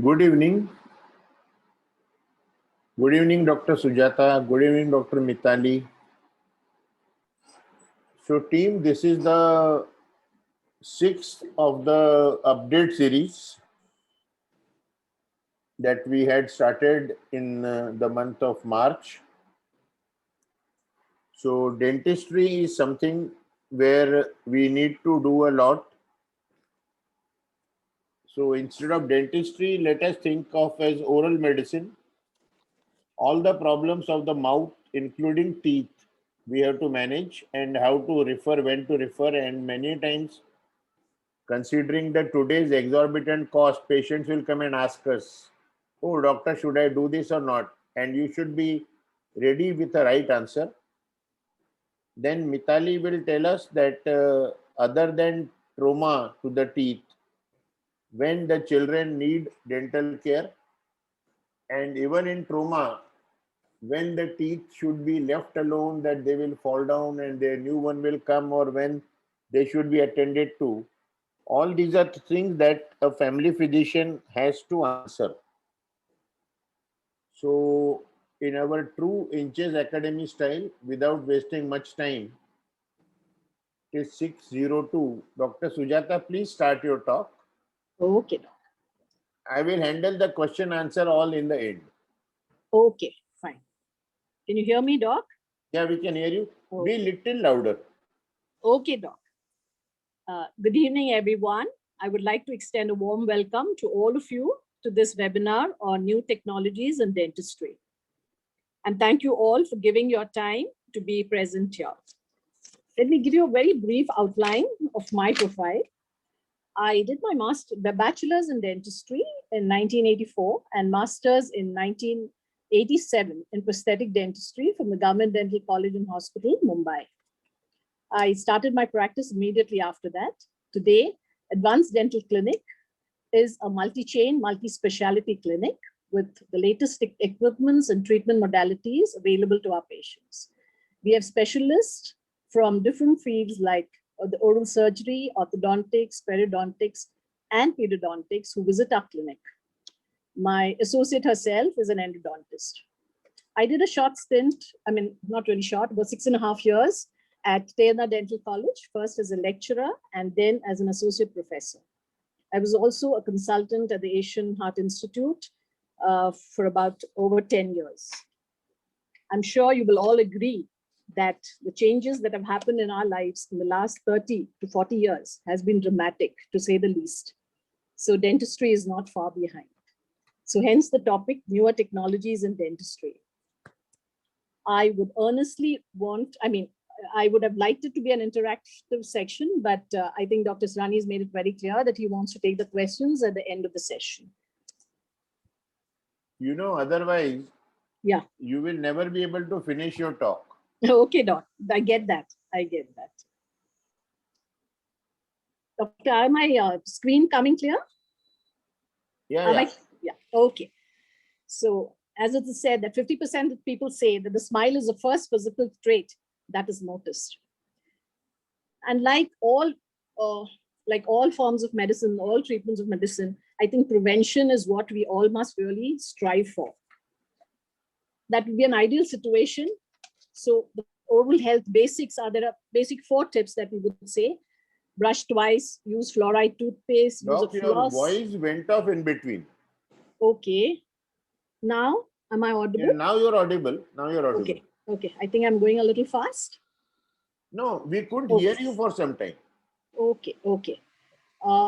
Good evening. Good evening, Dr. Sujata. Good evening, Dr. Mitali. So, team, this is the sixth of the update series that we had started in the month of March. So, dentistry is something where we need to do a lot. So, instead of dentistry, let us think of as oral medicine. All the problems of the mouth, including teeth, we have to manage, and how to refer, when to refer, and many times, considering that today's exorbitant cost, patients will come and ask us, "Oh, doctor, should I do this or not?" And you should be ready with the right answer. Then Mitali will tell us that other than trauma to the teeth, when the children need dental care, and even in trauma, when the teeth should be left alone, that they will fall down and their new one will come, or when they should be attended to. All these are things that a family physician has to answer. So, in our true inches academy style, without wasting much time, it is 6:02. Dr. Sujata, please start your talk. Okay, doc. I will handle the question answer all in the end. Okay, fine. Can you hear me, doc? Yeah, we can hear you. Okay. Be little louder. Okay, doc. Good evening, everyone. I would like to extend a warm welcome to all of you to this webinar on new technologies in dentistry. And thank you all for giving your time to be present here. Let me give you a very brief outline of my profile. I did my bachelor's in dentistry in 1984 and master's in 1987 in prosthetic dentistry from the Government Dental College and Hospital, Mumbai. I started my practice immediately after that. Today, Advanced Dental Clinic is a multi-chain, multi-speciality clinic with the latest equipments and treatment modalities available to our patients. We have specialists from different fields like the oral surgery, orthodontics, periodontics, and periodontics who visit our clinic. My associate herself is an endodontist. I did a short stint, not really short, but 6.5 years at Tena Dental College, first as a lecturer and then as an associate professor. I was also a consultant at the Asian Heart Institute for about over 10 years. I'm sure you will all agree that the changes that have happened in our lives in the last 30 to 40 years has been dramatic, to say the least. So dentistry is not far behind. So hence the topic, newer technologies in dentistry. I would earnestly I would have liked it to be an interactive section, but I think Dr. Srani has made it very clear that he wants to take the questions at the end of the session. You know, otherwise, yeah, you will never be able to finish your talk. Okay, Doc. I get that. I get that. Doctor, are my screen coming clear? Yeah. Yeah. Okay. So, as it is said, that 50% of people say that the smile is the first physical trait that is noticed. And like all forms of medicine, all treatments of medicine, I think prevention is what we all must really strive for. That would be an ideal situation. So the oral health basics there are basic 4 tips that we would say. Brush twice, use fluoride toothpaste, Doc, use a floss. Your voice went off in between. Okay. Now, am I audible? Yeah, now you're audible. Okay. I think I'm going a little fast. No, we couldn't hear you for some time. Okay.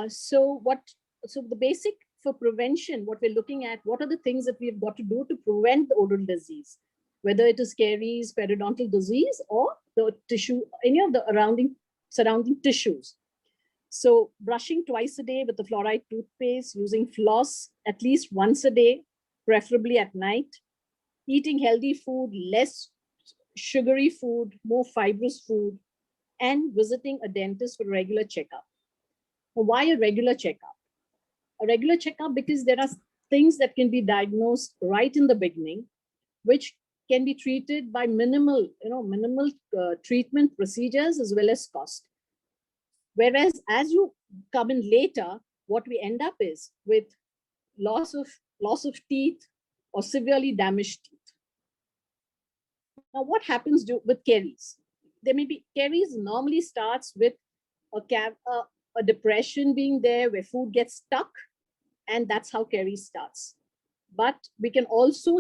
So the basic for prevention, what we're looking at, what are the things that we've got to do to prevent the oral disease, whether it is caries, periodontal disease, or the tissue, any of the surrounding tissues. So brushing twice a day with the fluoride toothpaste, using floss at least once a day, preferably at night, eating healthy food, less sugary food, more fibrous food, and visiting a dentist for a regular checkup. Why a regular checkup? A regular checkup because there are things that can be diagnosed right in the beginning, which can be treated by minimal treatment procedures as well as cost. Whereas as you come in later, what we end up is with loss of teeth or severely damaged teeth. Now, what happens with caries? There may be caries normally starts with a depression being there where food gets stuck, and that's how caries starts. But we can also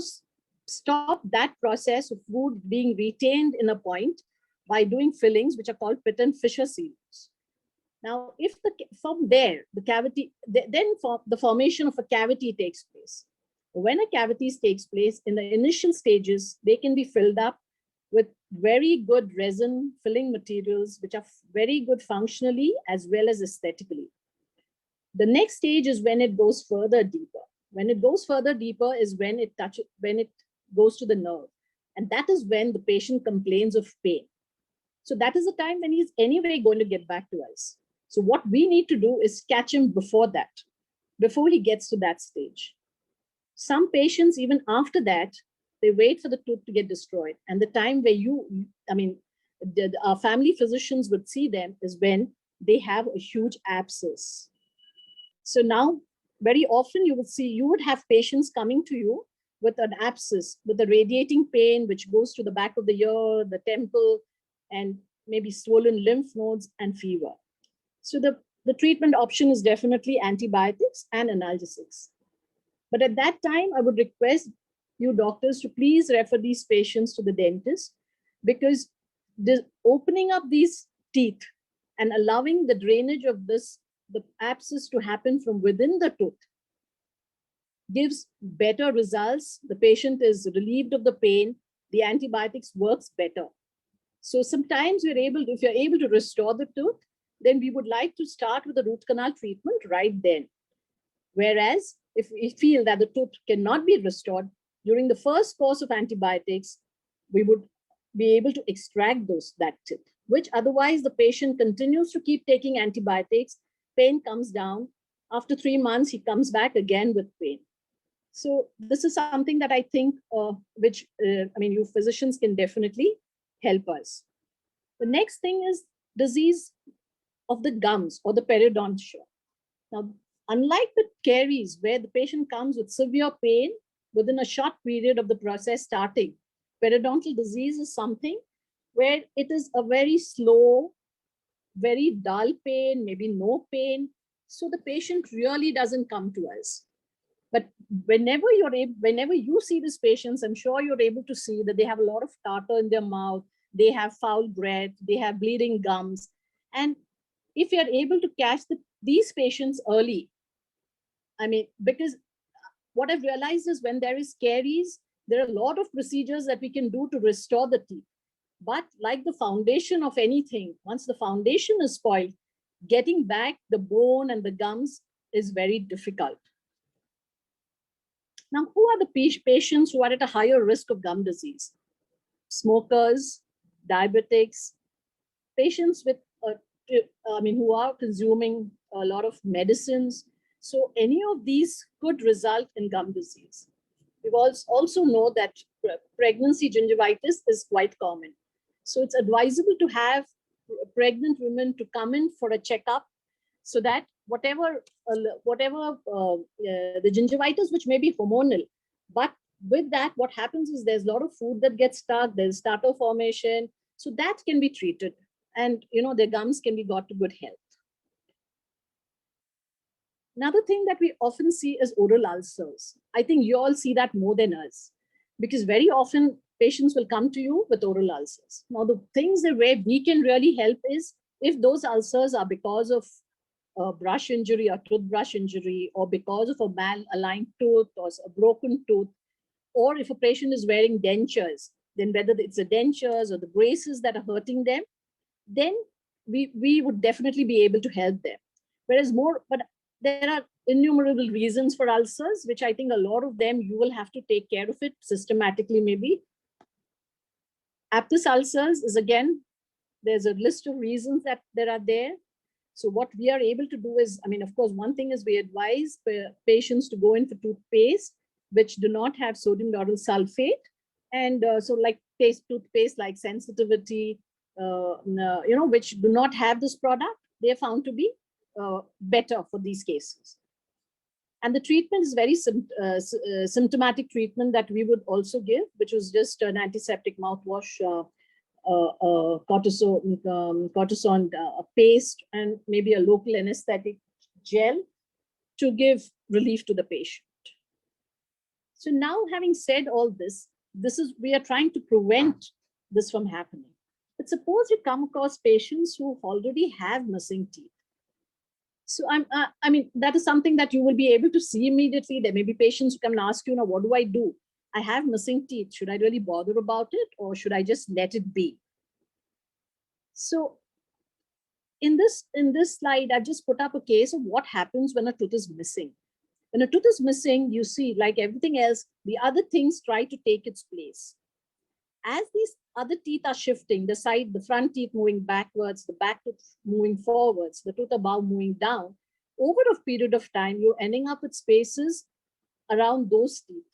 stop that process of food being retained in a point by doing fillings, which are called Pitt and Fisher sealants. Now, if from there, the cavity, then the formation of a cavity takes place. When a cavity takes place, in the initial stages, they can be filled up with very good resin filling materials, which are very good functionally as well as aesthetically. The next stage is when it goes further deeper. When it goes further deeper is when it goes to the nerve. And that is when the patient complains of pain. So that is the time when he's anyway going to get back to us. So what we need to do is catch him before that, before he gets to that stage. Some patients, even after that, they wait for the tooth to get destroyed. And the time where our family physicians would see them is when they have a huge abscess. So now, very often you would have patients coming to you with an abscess, with a radiating pain, which goes to the back of the ear, the temple, and maybe swollen lymph nodes and fever. So the treatment option is definitely antibiotics and analgesics. But at that time, I would request you doctors to please refer these patients to the dentist, because opening up these teeth and allowing the drainage of the abscess to happen from within the tooth gives better results. The patient is relieved of the pain. The antibiotics works better. So sometimes if you're able to restore the tooth, then we would like to start with the root canal treatment right then. Whereas if we feel that the tooth cannot be restored, during the first course of antibiotics, we would be able to extract that tooth, which otherwise the patient continues to keep taking antibiotics, pain comes down. After 3 months, he comes back again with pain. So this is something that I think, you physicians can definitely help us. The next thing is disease of the gums or the periodontia. Now, unlike the caries, where the patient comes with severe pain within a short period of the process starting, periodontal disease is something where it is a very slow, very dull pain, maybe no pain. So the patient really doesn't come to us. But whenever you see these patients, I'm sure you're able to see that they have a lot of tartar in their mouth, they have foul breath, they have bleeding gums. And if you're able to catch these patients early, because what I've realized is when there is caries, there are a lot of procedures that we can do to restore the teeth. But like the foundation of anything, once the foundation is spoiled, getting back the bone and the gums is very difficult. Now, who are the patients who are at a higher risk of gum disease? Smokers, diabetics, patients with who are consuming a lot of medicines. So any of these could result in gum disease. We also know that pregnancy gingivitis is quite common. So it's advisable to have pregnant women to come in for a checkup, so that whatever the gingivitis, which may be hormonal, but with that, what happens is there's a lot of food that gets stuck, there's tartar formation, so that can be treated, and their gums can be got to good health. Another thing that we often see is oral ulcers. I think you all see that more than us, because very often patients will come to you with oral ulcers. Now, the things that where we can really help is if those ulcers are because of a brush injury or toothbrush injury, or because of a malaligned tooth or a broken tooth, or if a patient is wearing dentures, then whether it's the dentures or the braces that are hurting them, then we would definitely be able to help them. But there are innumerable reasons for ulcers, which I think a lot of them you will have to take care of it systematically maybe. Aphthous ulcers is, again, there's a list of reasons that there are there. So what we are able to do is, of course, one thing is we advise patients to go in for toothpaste, which do not have sodium lauryl sulfate. And so like toothpaste like Sensitivity, which do not have this product, they are found to be better for these cases. And the treatment is very symptomatic treatment that we would also give, which was just an antiseptic mouthwash, cortisone paste, and maybe a local anesthetic gel to give relief to the patient. So now, having said all this, we are trying to prevent this from happening. But suppose you come across patients who already have missing teeth. So I mean, that is something that you will be able to see immediately. There may be patients who come and ask you, now, what do I do? I have missing teeth. Should I really bother about it, or should I just let it be? So in this slide, I've just put up a case of what happens when a tooth is missing. When a tooth is missing, you see, like everything else, the other things try to take its place. As these other teeth are shifting, the front teeth moving backwards, the back tooth moving forwards, the tooth above moving down, over a period of time, you're ending up with spaces around those teeth,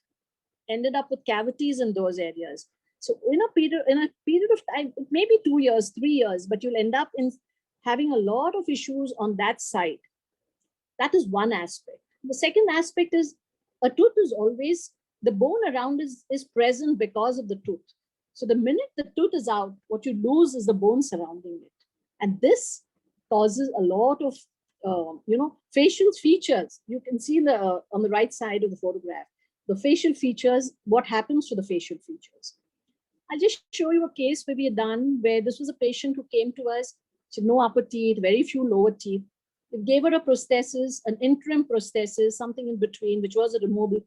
ended up with cavities in those areas. So in a period of time, it may be 2 years, 3 years, but you'll end up in having a lot of issues on that side. That is one aspect. The second aspect is a tooth is always, the bone around is present because of the tooth. So the minute the tooth is out, what you lose is the bone surrounding it. And this causes a lot of, facial features. You can see on the right side of the photograph, the facial features, what happens to the facial features. I'll just show you a case where we had done, where this was a patient who came to us, she had no upper teeth, very few lower teeth. We gave her a prosthesis, an interim prosthesis, something in between, which was a removable,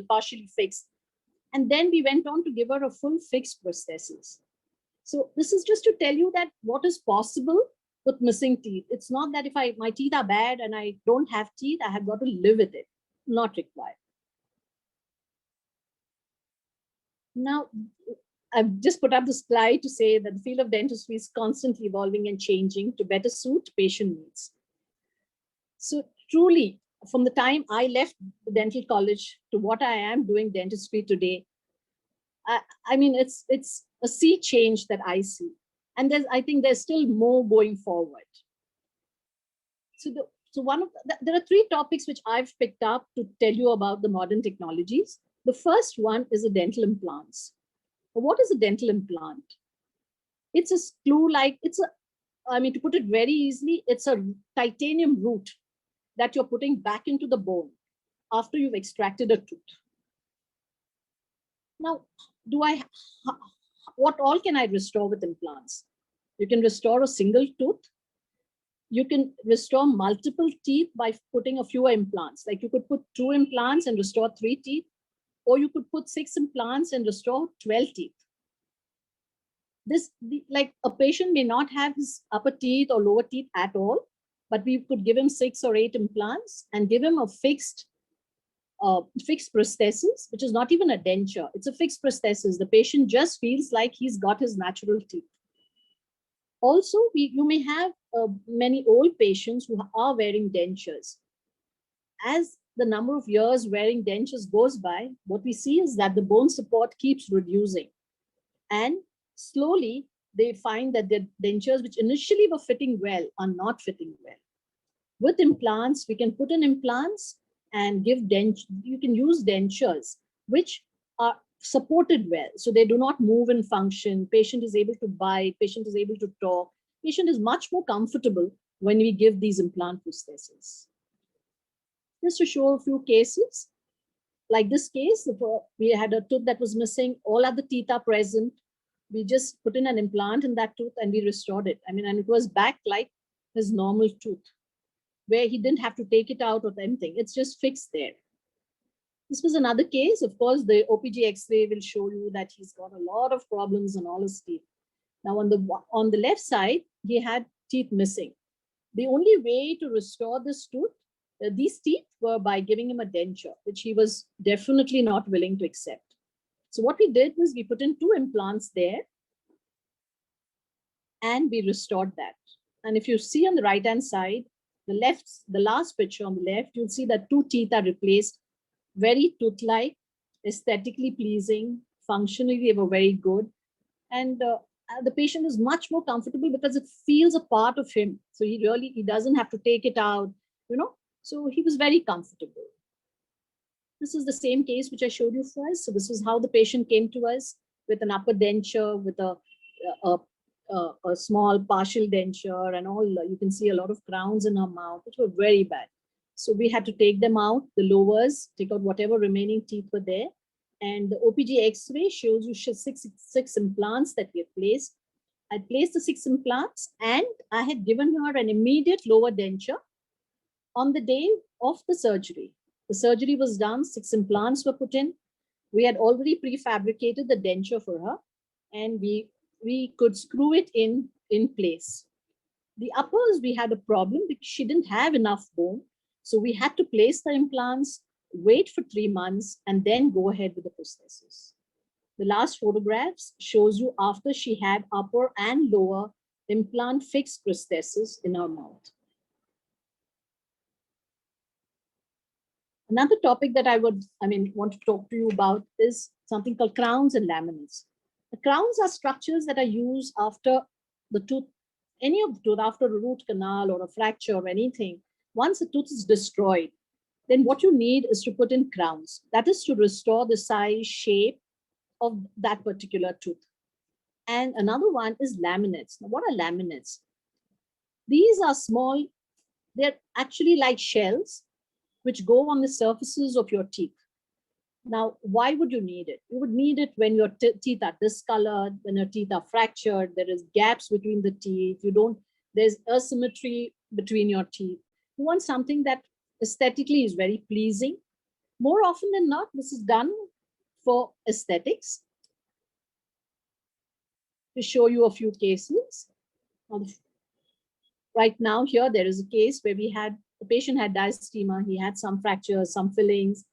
partially fixed. And then we went on to give her a full fixed prosthesis. So this is just to tell you that what is possible with missing teeth. It's not that if my teeth are bad and I don't have teeth, I have got to live with it. Not required. Now, I've just put up the slide to say that the field of dentistry is constantly evolving and changing to better suit patient needs. So truly, from the time I left the dental college to what I am doing dentistry today, I mean, it's a sea change that I see. And I think there's still more going forward. So there are 3 topics which I've picked up to tell you about the modern technologies. The first one is the dental implants. What is a dental implant? It's a screw-like, to put it very easily, it's a titanium root that you're putting back into the bone after you've extracted a tooth. Now, what all can I restore with implants? You can restore a single tooth. You can restore multiple teeth by putting a fewer implants. Like you could put 2 implants and restore 3 teeth, or you could put 6 implants and restore 12 teeth. Like a patient may not have his upper teeth or lower teeth at all, but we could give him 6 or 8 implants and give him a fixed prosthesis, which is not even a denture. It's a fixed prosthesis. The patient just feels like he's got his natural teeth. Also, you may have many old patients who are wearing dentures. As the number of years wearing dentures goes by, what we see is that the bone support keeps reducing. And slowly, they find that their dentures, which initially were fitting well, are not fitting well. With implants, we can put in implants and you can use dentures, which are supported well. So they do not move and function. Patient is able to bite, patient is able to talk. Patient is much more comfortable when we give these implant prostheses. Just to show a few cases, like this case, we had a tooth that was missing, all other teeth are present. We just put in an implant in that tooth and we restored it. And it was back like his normal tooth, where he didn't have to take it out or anything. It's just fixed there. This was another case. Of course, the OPG X-ray will show you that he's got a lot of problems on all his teeth. Now, on the left side, he had teeth missing. The only way to restore this tooth, these teeth, were by giving him a denture, which he was definitely not willing to accept. So what we did was we put in 2 implants there and we restored that. And if you see on the right-hand side, the last picture on the left, you'll see that 2 teeth are replaced, very tooth-like, aesthetically pleasing, functionally they were very good. And the patient is much more comfortable because it feels a part of him. So he doesn't have to take it out, So he was very comfortable. This is the same case which I showed you first. So this is how the patient came to us with an upper denture, with a small partial denture and all. You can see a lot of crowns in her mouth, which were very bad. So we had to take them out, the lowers, take out whatever remaining teeth were there. And the OPG X-ray shows you six implants that we had placed. I placed the 6 implants and I had given her an immediate lower denture on the day of the surgery. The surgery was done, 6 implants were put in. We had already prefabricated the denture for her and we could screw it in place. The uppers, we had a problem because she didn't have enough bone. So we had to place the implants, wait for 3 months, and then go ahead with the prosthesis. The last photographs shows you after she had upper and lower implant fixed prosthesis in her mouth. Another topic that I want to talk to you about is something called crowns and laminates. The crowns are structures that are used after the tooth, any of the tooth, after a root canal or a fracture or anything. Once the tooth is destroyed, then what you need is to put in crowns. That is to restore the size, shape of that particular tooth. And another one is laminates. Now, what are laminates? These are small, they're actually like shells which go on the surfaces of your teeth. Now, why would you need it? You would need it when your teeth are discolored, when your teeth are fractured, there is gaps between the teeth, there's asymmetry between your teeth. You want something that aesthetically is very pleasing. More often than not, this is done for aesthetics. To show you a few cases. Right now here, there is a case where the patient had diastema, he had some fractures, some fillings.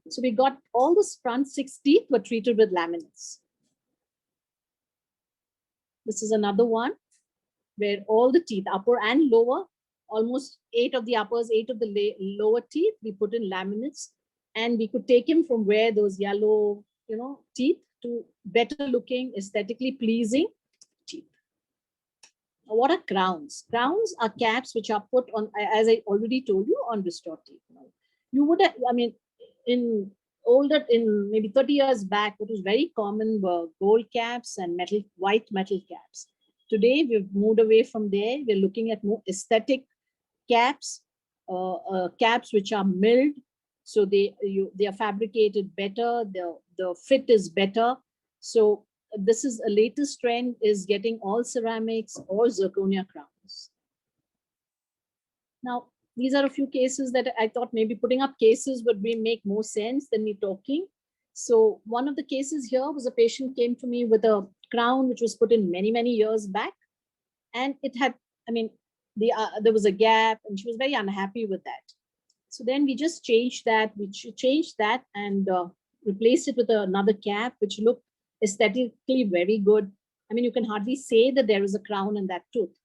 So we got all the front 6 teeth were treated with laminates. This is another one where all the teeth, upper and lower, almost 8 of the uppers, 8 of the lower teeth, we put in laminates, and we could take him from where those yellow, teeth to better looking, aesthetically pleasing teeth. What are crowns? Crowns are caps which are put on, as I already told you, on restored teeth. You would have, in maybe 30 years back, what was very common were gold caps and white metal caps. Today, we've moved away from there. We're looking at more aesthetic caps, caps which are milled. So they are fabricated better, the fit is better. So this is a latest trend, is getting all ceramics or zirconia crowns. Now, these are a few cases that I thought maybe putting up cases would make more sense than me talking. So one of the cases here was a patient came to me with a crown which was put in many, many years back. And it had, there was a gap and she was very unhappy with that. So then we just changed that. We changed that and replaced it with another cap, which looked aesthetically very good. You can hardly say that there is a crown in that tooth.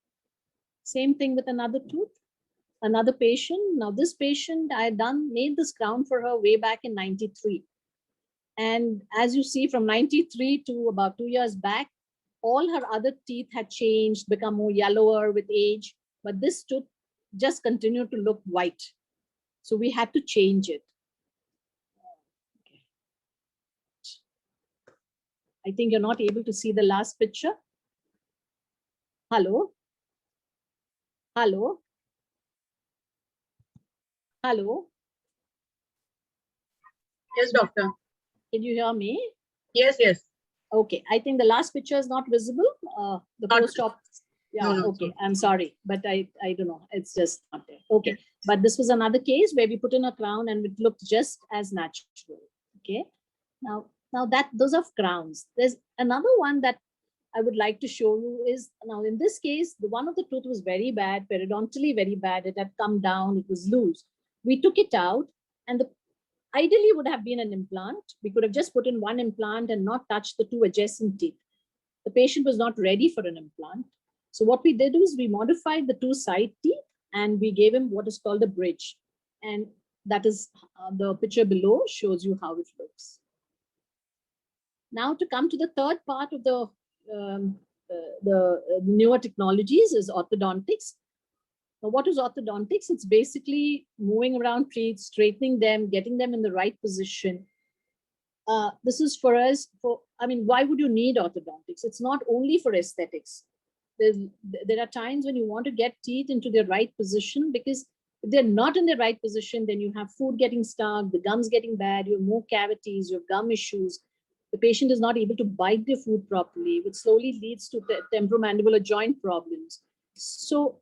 Same thing with another tooth. Another patient. Now this patient, I had made this crown for her way back in 93. And as you see, from 93 to about 2 years back, all her other teeth had changed, become more yellower with age, but this tooth just continued to look white. So we had to change it. I think you're not able to see the last picture. Hello? Hello? Hello? Yes, doctor. Can you hear me? Yes, yes. Okay, I think the last picture is not visible. The post-op. Yeah, No, okay, I'm sorry, but I don't know. It's just not there. Okay, but this was another case where we put in a crown and it looked just as natural. Okay, now those are crowns. There's another one that I would like to show you is, now in this case, the one of the tooth was very bad, periodontally very bad. It had come down, it was loose. We took it out and ideally would have been an implant. We could have just put in one implant and not touched the 2 adjacent teeth. The patient was not ready for an implant. So what we did was we modified the 2 side teeth and we gave him what is called a bridge. And that is the picture below shows you how it looks. Now to come to the third part of the newer technologies is orthodontics. Now, what is orthodontics? It's basically moving around teeth, straightening them, getting them in the right position. This is for us, why would you need orthodontics? It's not only for aesthetics. There are times when you want to get teeth into the right position, because if they're not in the right position, then you have food getting stuck, the gums getting bad, you have more cavities, you have gum issues. The patient is not able to bite their food properly, which slowly leads to temporomandibular joint problems. So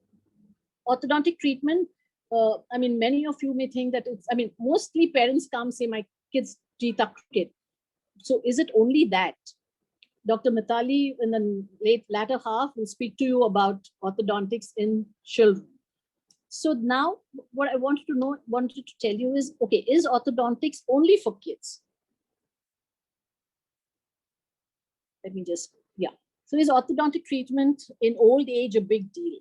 orthodontic treatment, many of you may think that mostly parents come say, my kid's teeth are crooked. So is it only that? Dr. Mitali, in the latter half, will speak to you about orthodontics in children. So now what I wanted to tell you is, okay, is orthodontics only for kids? So is orthodontic treatment in old age a big deal?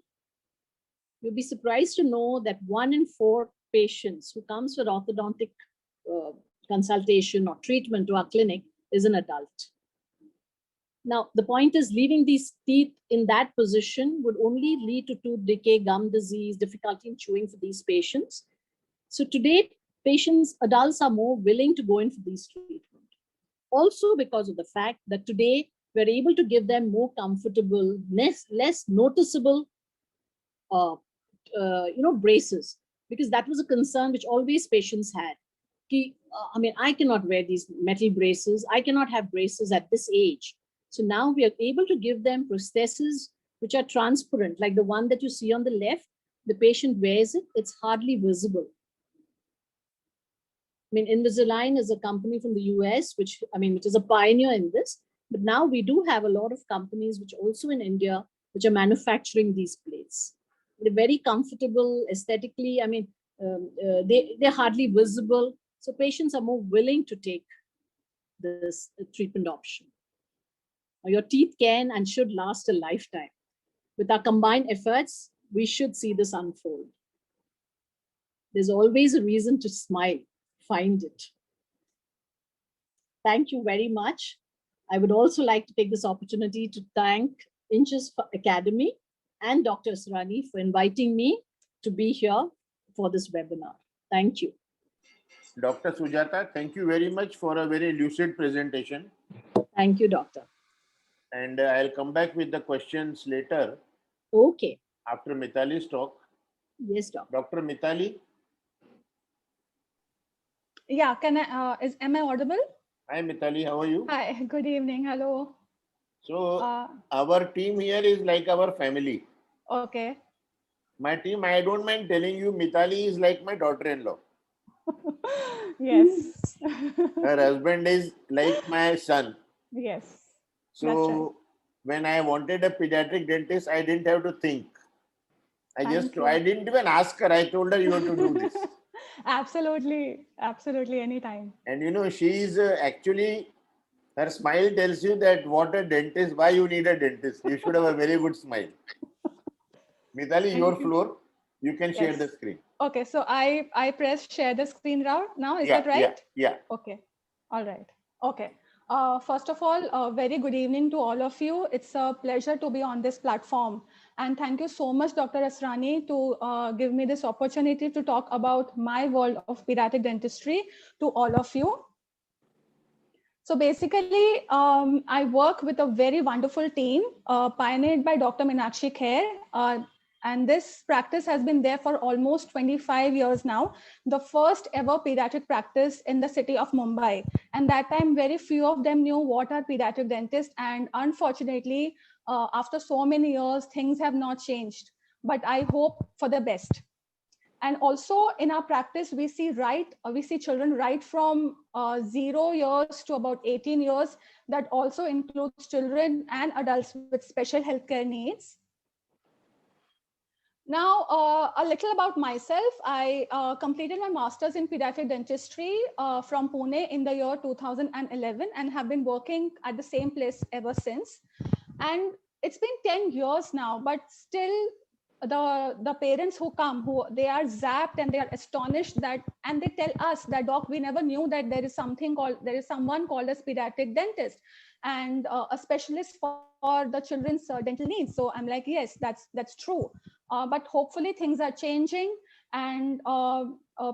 You'll be surprised to know that 1 in 4 patients who comes for orthodontic consultation or treatment to our clinic is an adult. Now, the point is, leaving these teeth in that position would only lead to tooth decay, gum disease, difficulty in chewing for these patients. So today, adults are more willing to go in for these treatments. Also because of the fact that today, we're able to give them more comfortable, less noticeable braces, because that was a concern which always patients had. I cannot wear these metal braces. I cannot have braces at this age. So now we are able to give them prostheses which are transparent, like the one that you see on the left. The patient wears it, it's hardly visible. Invisalign is a company from the US, which is a pioneer in this. But now we do have a lot of companies which also in India, which are manufacturing these plates. They're very comfortable aesthetically. They're hardly visible. So patients are more willing to take this treatment option. Your teeth can and should last a lifetime. With our combined efforts, we should see this unfold. There's always a reason to smile. Find it. Thank you very much. I would also like to take this opportunity to thank Inches Academy and Dr. Asrani for inviting me to be here for this webinar. Thank you. Dr. Sujata, thank you very much for a very lucid presentation. Thank you, Doctor. And I'll come back with the questions later. Okay. After Mitali's talk. Yes, Doctor. Dr. Mitali. Yeah, am I audible? Hi, Mitali, how are you? Hi, good evening. Hello. So our team here is like our family. Okay. My team, I don't mind telling you, Mitali is like my daughter-in-law. Yes. Her husband is like my son. Yes. So right. When I wanted a pediatric dentist, I didn't have to think. I didn't even ask her. I told her you have to do this. Absolutely. Absolutely. Anytime. And she is actually, her smile tells you that what a dentist, why you need a dentist. You should have a very good smile. Mitali, your floor. You can share the screen. Okay. So I press share the screen now. Is that right? Yeah. Okay. All right. Okay. First of all, very good evening to all of you. It's a pleasure to be on this platform. And thank you so much, Dr. Asrani, to give me this opportunity to talk about my world of pediatric dentistry to all of you. So basically, I work with a very wonderful team pioneered by Dr. Meenakshi Kher. And this practice has been there for almost 25 years now, the first ever pediatric practice in the city of Mumbai. And that time, very few of them knew what are pediatric dentists. And unfortunately, after so many years, things have not changed. But I hope for the best. And also in our practice, we see children right from 0 years to about 18 years. That also includes children and adults with special healthcare needs. Now, a little about myself. I completed my master's in pediatric dentistry from Pune in the year 2011 and have been working at the same place ever since. And it's been 10 years now, but still the parents who come, they are zapped and they are astonished and they tell us that, doc, we never knew that there is someone called as pediatric dentist. and a specialist for the children's dental needs. So I'm like, yes, that's true. But hopefully things are changing, and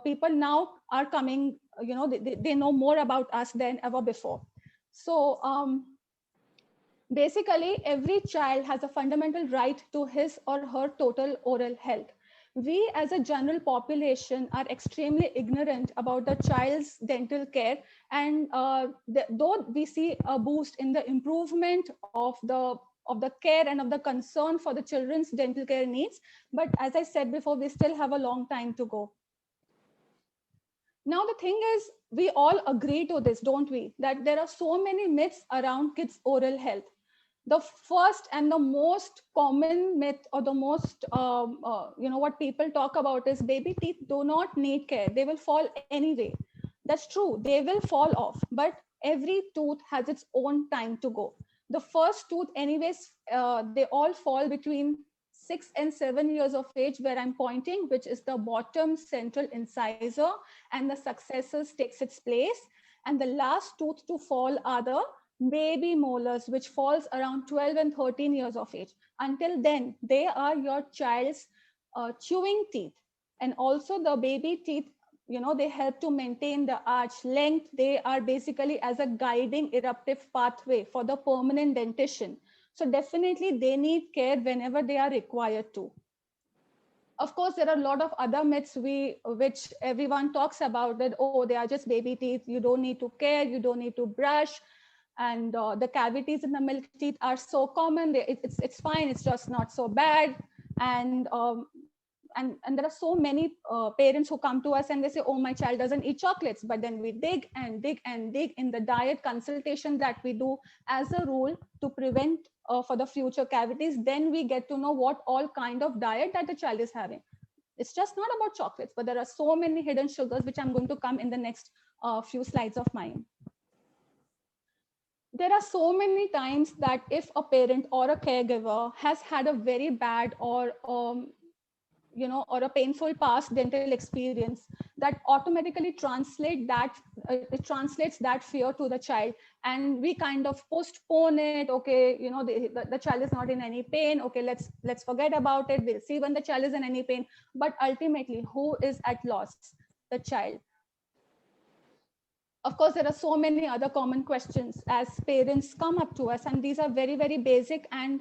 people now are coming, they know more about us than ever before. So basically, every child has a fundamental right to his or her total oral health. We as a general population are extremely ignorant about the child's dental care, and though we see a boost in the improvement of the care and of the concern for the children's dental care needs, but as I said before, we still have a long time to go. Now the thing is, we all agree to this, don't we, that there are so many myths around kids' oral health. The first and the most common myth, or the most what people talk about, is baby teeth do not need care, they will fall anyway. That's true, they will fall off, but every tooth has its own time to go. The first tooth anyways, they all fall between 6 and 7 years of age, where I'm pointing, which is the bottom central incisor, and the successors takes its place. And the last tooth to fall are the baby molars, which falls around 12 and 13 years of age. Until then, they are your child's chewing teeth. And also the baby teeth, they help to maintain the arch length. They are basically as a guiding eruptive pathway for the permanent dentition. So definitely they need care whenever they are required to. Of course, there are a lot of other myths which everyone talks about, that, oh, they are just baby teeth, you don't need to care, you don't need to brush, and the cavities in the milk teeth are so common, it's fine, it's just not so bad. And there are so many parents who come to us and they say, oh, my child doesn't eat chocolates. But then we dig and dig and dig in the diet consultation that we do as a rule to prevent for the future cavities. Then we get to know what all kind of diet that the child is having. It's just not about chocolates, but there are so many hidden sugars, which I'm going to come in the next few slides of mine. There are so many times that if a parent or a caregiver has had a very bad or a painful past dental experience, that automatically translates that fear to the child, and we kind of postpone it. Okay, the child is not in any pain. Okay, let's forget about it. We'll see when the child is in any pain. But ultimately, who is at loss? The child. Of course, there are so many other common questions as parents come up to us, and these are very, very basic and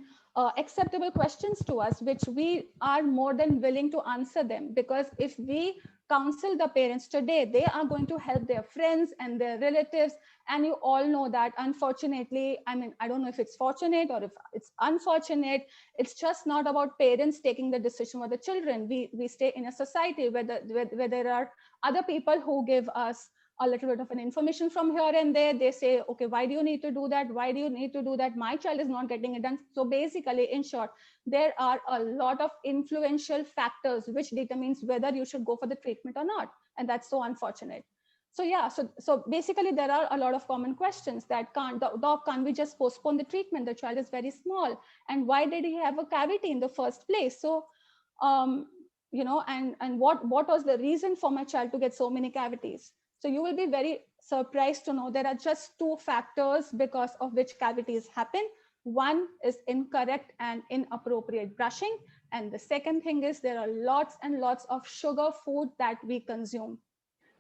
acceptable questions to us, which we are more than willing to answer them, because if we counsel the parents today, they are going to help their friends and their relatives. And you all know that, unfortunately, I don't know if it's fortunate or if it's unfortunate, it's just not about parents taking the decision for the children. We stay in a society where there are other people who give us a little bit of an information from here and there. They say, okay, why do you need to do that? Why do you need to do that? My child is not getting it done. So basically, in short, there are a lot of influential factors which determines whether you should go for the treatment or not. And that's so unfortunate. So yeah, so basically there are a lot of common questions that doc, can't we just postpone the treatment? The child is very small. And why did he have a cavity in the first place? So, and what was the reason for my child to get so many cavities? So you will be very surprised to know there are just two factors because of which cavities happen. One is incorrect and inappropriate brushing. And the second thing is there are lots and lots of sugar food that we consume.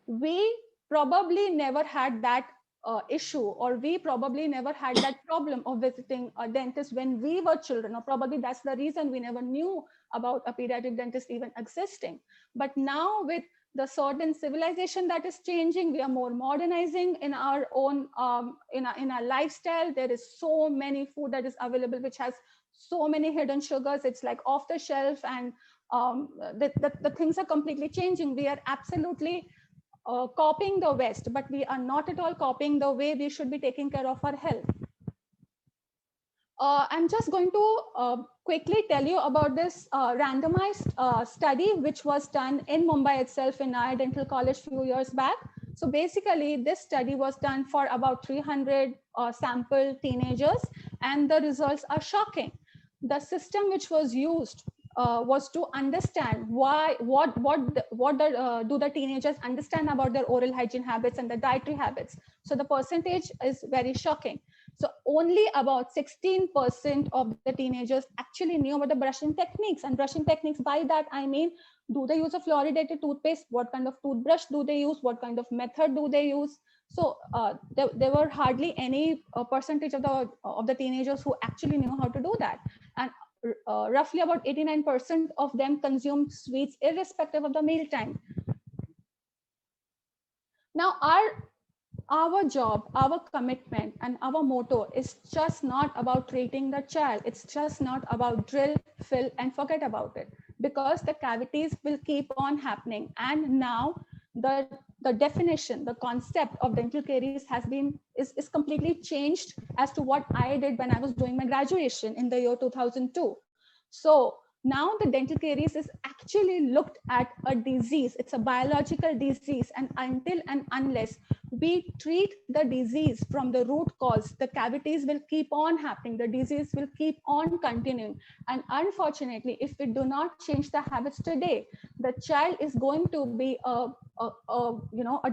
We probably never had that issue, or we probably never had that problem of visiting a dentist when we were children, or probably that's the reason we never knew about a pediatric dentist even existing. But now with the certain civilization that is changing, we are more modernizing in our own in our lifestyle. There is so many food that is available which has so many hidden sugars. It's like off the shelf, and the things are completely changing. We are absolutely copying the West, but we are not at all copying the way we should be taking care of our health. I'm just going to quickly tell you about this randomized study, which was done in Mumbai itself in Naya Dental College a few years back. So basically, this study was done for about 300 sample teenagers, and the results are shocking. The system which was used was to understand what do the teenagers understand about their oral hygiene habits and the dietary habits. So the percentage is very shocking. So only about 16% of the teenagers actually knew about the brushing techniques. And brushing techniques, by that I mean, do they use a fluoridated toothpaste? What kind of toothbrush do they use? What kind of method do they use? So there were hardly any percentage of the teenagers who actually knew how to do that. And roughly about 89% of them consumed sweets irrespective of the meal time. Now our job, our commitment, and our motto is just not about treating the child. It's just not about drill, fill, and forget about it, because the cavities will keep on happening. And now the definition, the concept of dental caries is completely changed as to what I did when I was doing my graduation in the year 2002. So now the dental caries is actually looked at a disease. It's a biological disease, and until and unless we treat the disease from the root cause, the cavities will keep on happening, the disease will keep on continuing. And unfortunately, if we do not change the habits today, the child is going to be a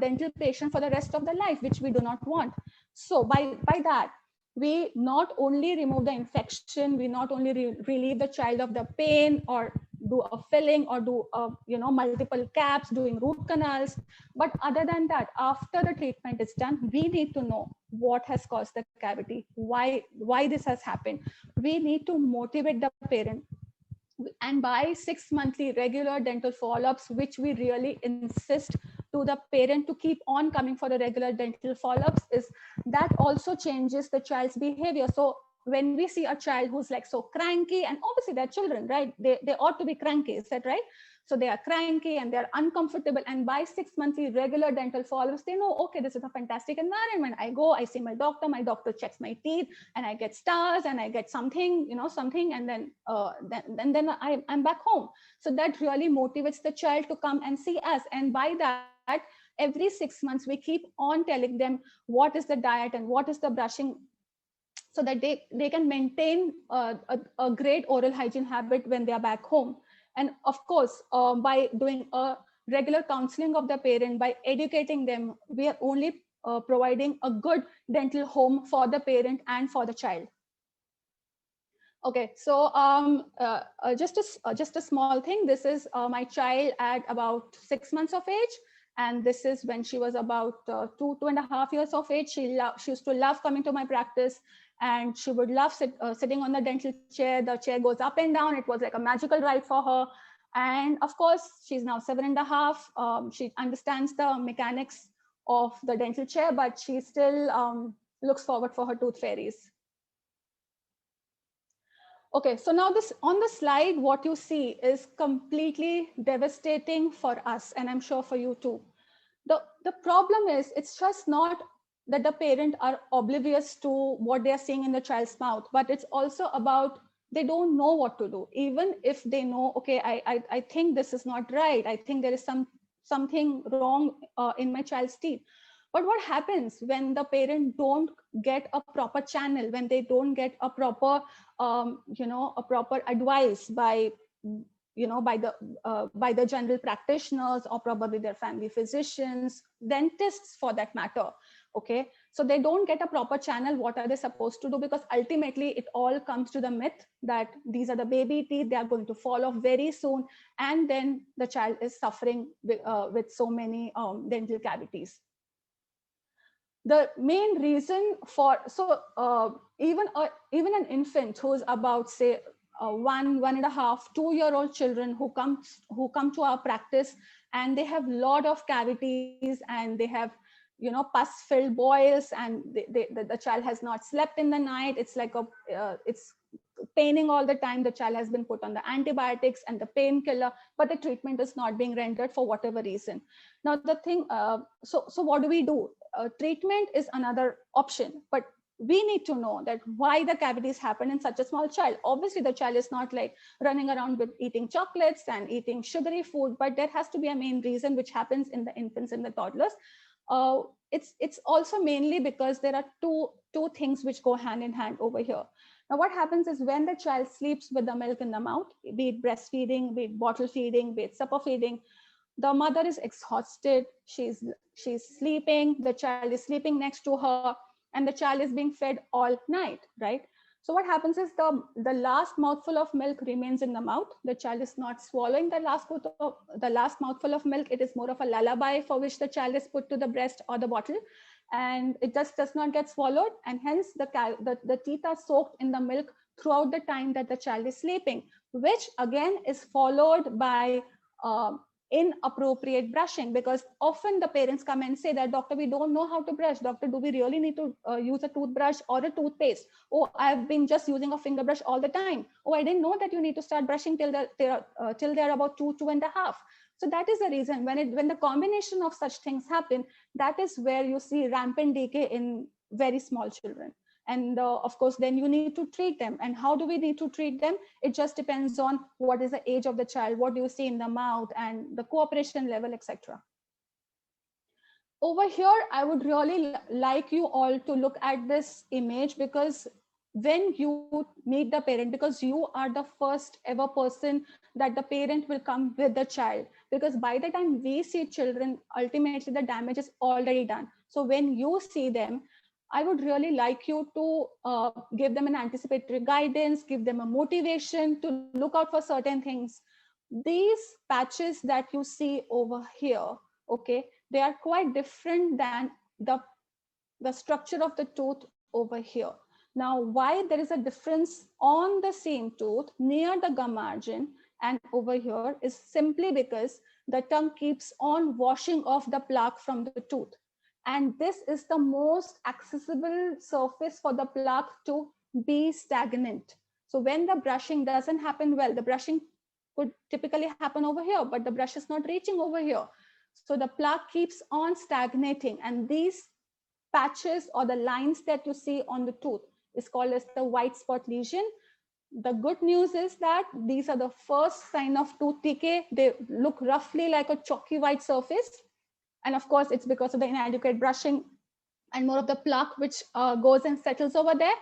dental patient for the rest of their life, which we do not want. So by that, we not only remove the infection, we not only relieve the child of the pain, or do a filling, or do multiple caps, doing root canals. But other than that, after the treatment is done, we need to know what has caused the cavity, why this has happened. We need to motivate the parent. And by 6 monthly regular dental follow-ups, which we really insist to the parent to keep on coming for the regular dental follow-ups, is that also changes the child's behavior. So when we see a child who's like so cranky, and obviously they're children, right? They ought to be cranky, is that right? So they are cranky and they're uncomfortable. And by 6 monthly regular dental follow-ups, they know, okay, this is a fantastic environment. I go, I see my doctor checks my teeth, and I get stars, and I get something, and then I'm back home. So that really motivates the child to come and see us. And by that, every 6 months, we keep on telling them what is the diet and what is the brushing, so that they can maintain a great oral hygiene habit when they are back home. And of course, by doing a regular counseling of the parent, by educating them, we are only providing a good dental home for the parent and for the child. Okay, so just a small thing. This is my child at about 6 months of age, and this is when she was about 2.5 years of age. She used to love coming to my practice, and she would love sitting on the dental chair. The chair goes up and down. It was like a magical ride for her. And of course, she's now 7.5. She understands the mechanics of the dental chair, but she still looks forward for her tooth fairies. Okay, so now this on the slide, what you see is completely devastating for us, and I'm sure for you too. The problem is, it's just not that the parent are oblivious to what they are seeing in the child's mouth, but it's also about they don't know what to do. Even if they know, okay, I think this is not right. I think there is something wrong in my child's teeth. But what happens when the parent don't get a proper channel, when they don't get a proper, a proper advice by the general practitioners, or probably their family physicians, dentists for that matter. Okay, so they don't get a proper channel. What are they supposed to do? Because ultimately it all comes to the myth that these are the baby teeth, they are going to fall off very soon, and then the child is suffering with so many dental cavities. The main reason for, even an infant who's about, say, 1.5, 2-year-old children who come to our practice, and they have a lot of cavities, and they have pus-filled boils, and the child has not slept in the night. It's like it's paining all the time. The child has been put on the antibiotics and the painkiller, but the treatment is not being rendered for whatever reason. Now the thing, so what do we do? Treatment is another option, but we need to know that why the cavities happen in such a small child. Obviously, the child is not like running around with eating chocolates and eating sugary food, but there has to be a main reason, which happens in the infants and the toddlers. It's also mainly because there are two things which go hand in hand over here. Now, what happens is when the child sleeps with the milk in the mouth, be it breastfeeding, be it bottle feeding, be it supper feeding, the mother is exhausted. She's sleeping. The child is sleeping next to her. and the child is being fed all night, right? So what happens is the last mouthful of milk remains in the mouth. The child is not swallowing the last mouthful of milk. It is more of a lullaby for which the child is put to the breast or the bottle, and it just does not get swallowed. And hence the teeth are soaked in the milk throughout the time that the child is sleeping, which again is followed by inappropriate brushing, because often the parents come and say that, doctor, we don't know how to brush. Doctor, do we really need to use a toothbrush or a toothpaste? Oh, I've been just using a finger brush all the time. Oh, I didn't know that you need to start brushing till they're about 2.5. So that is the reason when the combination of such things happen, that is where you see rampant decay in very small children. And of course, then you need to treat them. And how do we need to treat them? It just depends on what is the age of the child, what do you see in the mouth, and the cooperation level, etc. Over here, I would really like you all to look at this image, because when you meet the parent, because you are the first ever person that the parent will come with the child, because by the time we see children, ultimately the damage is already done. So when you see them, I would really like you to give them an anticipatory guidance, give them a motivation to look out for certain things. These patches that you see over here, okay, they are quite different than the structure of the tooth over here. Now, why there is a difference on the same tooth near the gum margin and over here is simply because the tongue keeps on washing off the plaque from the tooth. And this is the most accessible surface for the plaque to be stagnant. So when the brushing doesn't happen well, the brushing could typically happen over here, but the brush is not reaching over here. So the plaque keeps on stagnating, and these patches or the lines that you see on the tooth is called as the white spot lesion. The good news is that these are the first sign of tooth decay. They look roughly like a chalky white surface. And of course, it's because of the inadequate brushing and more of the plaque which goes and settles over there.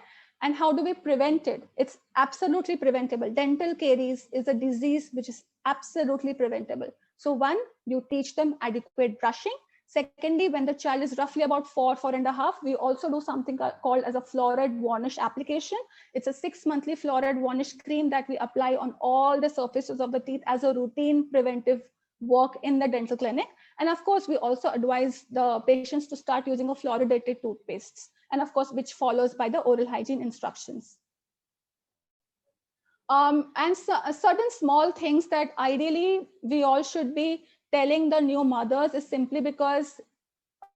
And how do we prevent it? It's absolutely preventable. Dental caries is a disease which is absolutely preventable. So one, you teach them adequate brushing. Secondly, when the child is roughly about 4.5, we also do something called as a fluoride varnish application. It's a 6-monthly fluoride varnish cream that we apply on all the surfaces of the teeth as a routine preventive work in the dental clinic. And of course, we also advise the patients to start using a fluoridated toothpastes, and of course, which follows by the oral hygiene instructions. And so, certain small things that ideally we all should be telling the new mothers is simply because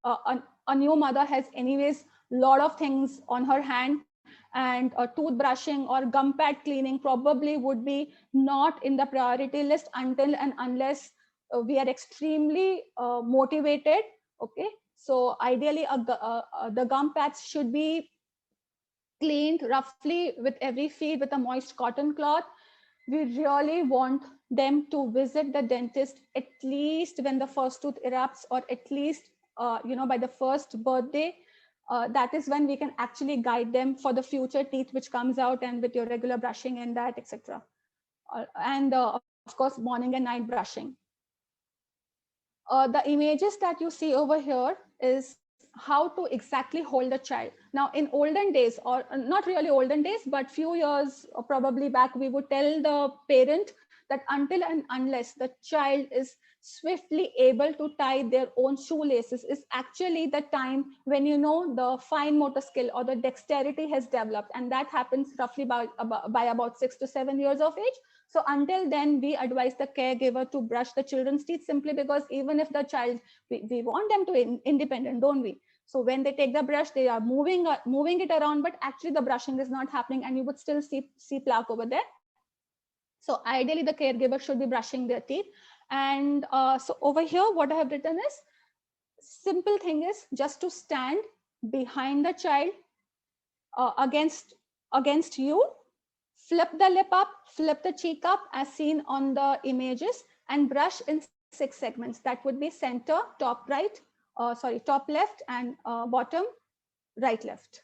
a new mother has anyways a lot of things on her hand, and toothbrushing or gum pad cleaning probably would be not in the priority list until and unless we are extremely motivated. Okay, so ideally the gum pads should be cleaned roughly with every feed with a moist cotton cloth. We really want them to visit the dentist at least when the first tooth erupts, or at least by the first birthday. That is when we can actually guide them for the future teeth which comes out, and with your regular brushing and that, etc. And of course, morning and night brushing. The images that you see over here is how to exactly hold a child. Now, in olden days, or not really olden days, but few years probably back, we would tell the parent that until and unless the child is swiftly able to tie their own shoelaces is actually the time when the fine motor skill or the dexterity has developed, and that happens roughly by about 6 to 7 years of age. So until then, we advise the caregiver to brush the children's teeth, simply because even if the child, we want them to be independent, don't we? So when they take the brush, they are moving it around, but actually the brushing is not happening, and you would still see plaque over there. So ideally, the caregiver should be brushing their teeth. And so over here, what I have written is, simple thing is just to stand behind the child against you, flip the lip up, flip the cheek up as seen on the images, and brush in 6 segments. That would be center, top right, top left, and bottom right left.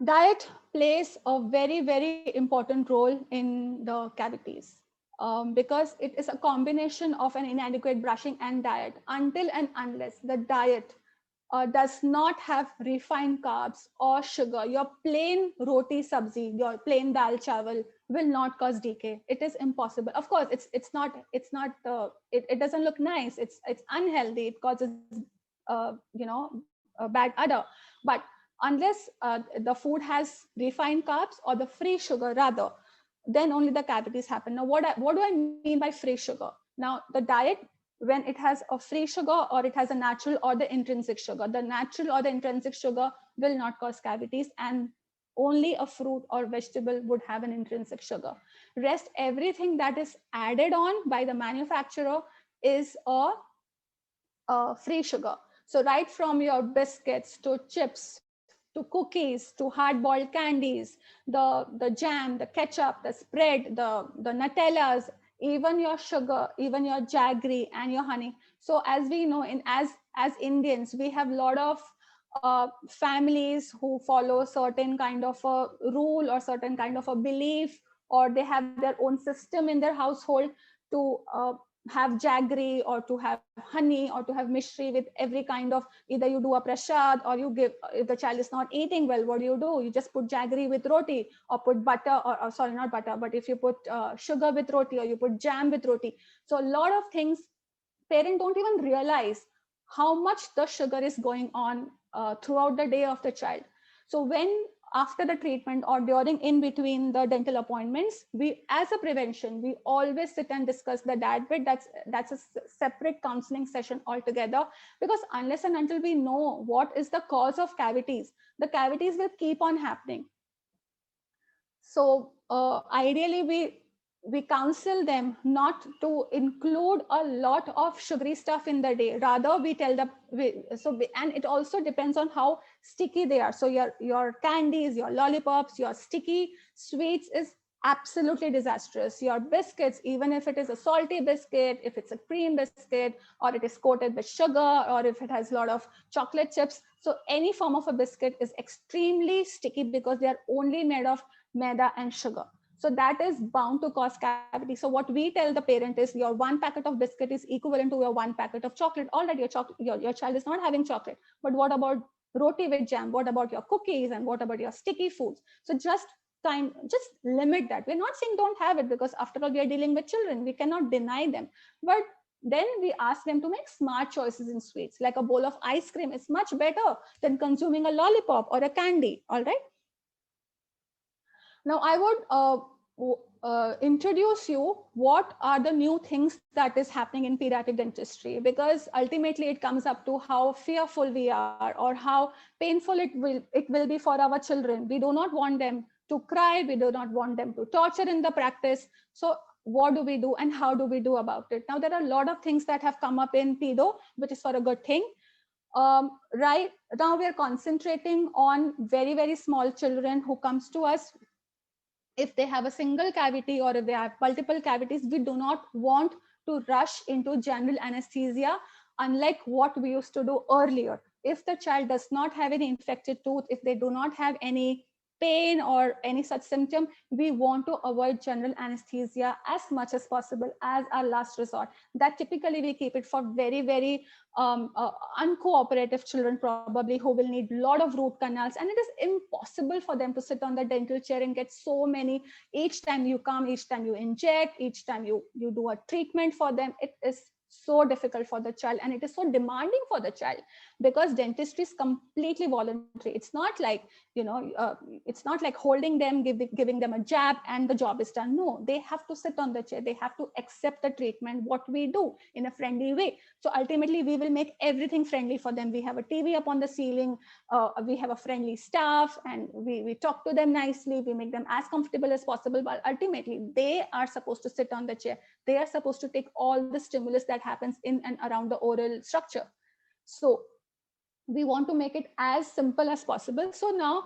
Diet plays a very, very important role in the cavities because it is a combination of an inadequate brushing and diet. Until and unless the diet does not have refined carbs or sugar, your plain roti sabzi, your plain dal chawal will not cause decay. It is impossible. Of course, it doesn't look nice. It's unhealthy. It causes a bad odor. But unless the food has refined carbs or the free sugar rather, then only the cavities happen. Now, what do I mean by free sugar? Now, the diet, when it has a free sugar or it has a natural or the intrinsic sugar, the natural or the intrinsic sugar will not cause cavities, and only a fruit or vegetable would have an intrinsic sugar. Rest, everything that is added on by the manufacturer is a free sugar. So right from your biscuits to chips to cookies to hard-boiled candies, the jam, the ketchup, the spread, the Nutellas, even your sugar, even your jaggery and your honey. So as we know, as Indians, we have a lot of families who follow certain kind of a rule or certain kind of a belief, or they have their own system in their household to have jaggery or to have honey or to have mishri with every kind of, either you do a prasad or you give, if the child is not eating well, what do? You just put jaggery with roti, or put butter, or sorry, not butter, but if you put sugar with roti, or you put jam with roti. So a lot of things parents don't even realize how much the sugar is going on throughout the day of the child. So when after the treatment or during in between the dental appointments, we, as a prevention, we always sit and discuss the diet bit. That's a separate counseling session altogether, because unless and until we know what is the cause of cavities, the cavities will keep on happening. So ideally we counsel them not to include a lot of sugary stuff in the day. Rather, we tell them, and it also depends on how sticky they are. So your candies, your lollipops, your sticky sweets is absolutely disastrous. Your biscuits, even if it is a salty biscuit, if it's a cream biscuit, or it is coated with sugar, or if it has a lot of chocolate chips. So any form of a biscuit is extremely sticky because they are only made of maida and sugar. So that is bound to cause cavity. So what we tell the parent is, your one packet of biscuit is equivalent to your one packet of chocolate. Already your child is not having chocolate, but what about roti with jam? What about your cookies? And what about your sticky foods? So just limit that. We're not saying don't have it, because after all, we are dealing with children. We cannot deny them. But then we ask them to make smart choices in sweets. Like a bowl of ice cream is much better than consuming a lollipop or a candy. All right. Now, I would introduce you what are the new things that is happening in pediatric dentistry, because ultimately it comes up to how fearful we are or how painful it will be for our children. We do not want them to cry. We do not want them to torture in the practice. So what do we do and how do we do about it? Now, there are a lot of things that have come up in pedo, which is for a good thing. Right now, we are concentrating on very, very small children who comes to us. If they have a single cavity or if they have multiple cavities, we do not want to rush into general anesthesia, unlike what we used to do earlier. If the child does not have any infected tooth, if they do not have any pain or any such symptom, we want to avoid general anesthesia as much as possible as our last resort. That typically we keep it for very, very uncooperative children, probably, who will need a lot of root canals, and it is impossible for them to sit on the dental chair and get so many. Each time you come, each time you inject, each time you do a treatment for them, it is so difficult for the child, and it is so demanding for the child, because dentistry is completely voluntary. It's not like, it's not like holding them, giving them a jab and the job is done. No, they have to sit on the chair. They have to accept the treatment, what we do, in a friendly way. So ultimately we will make everything friendly for them. We have a TV up on the ceiling. We have a friendly staff, and we talk to them nicely. We make them as comfortable as possible, but ultimately they are supposed to sit on the chair. They are supposed to take all the stimulus that happens in and around the oral structure. So we want to make it as simple as possible. So now,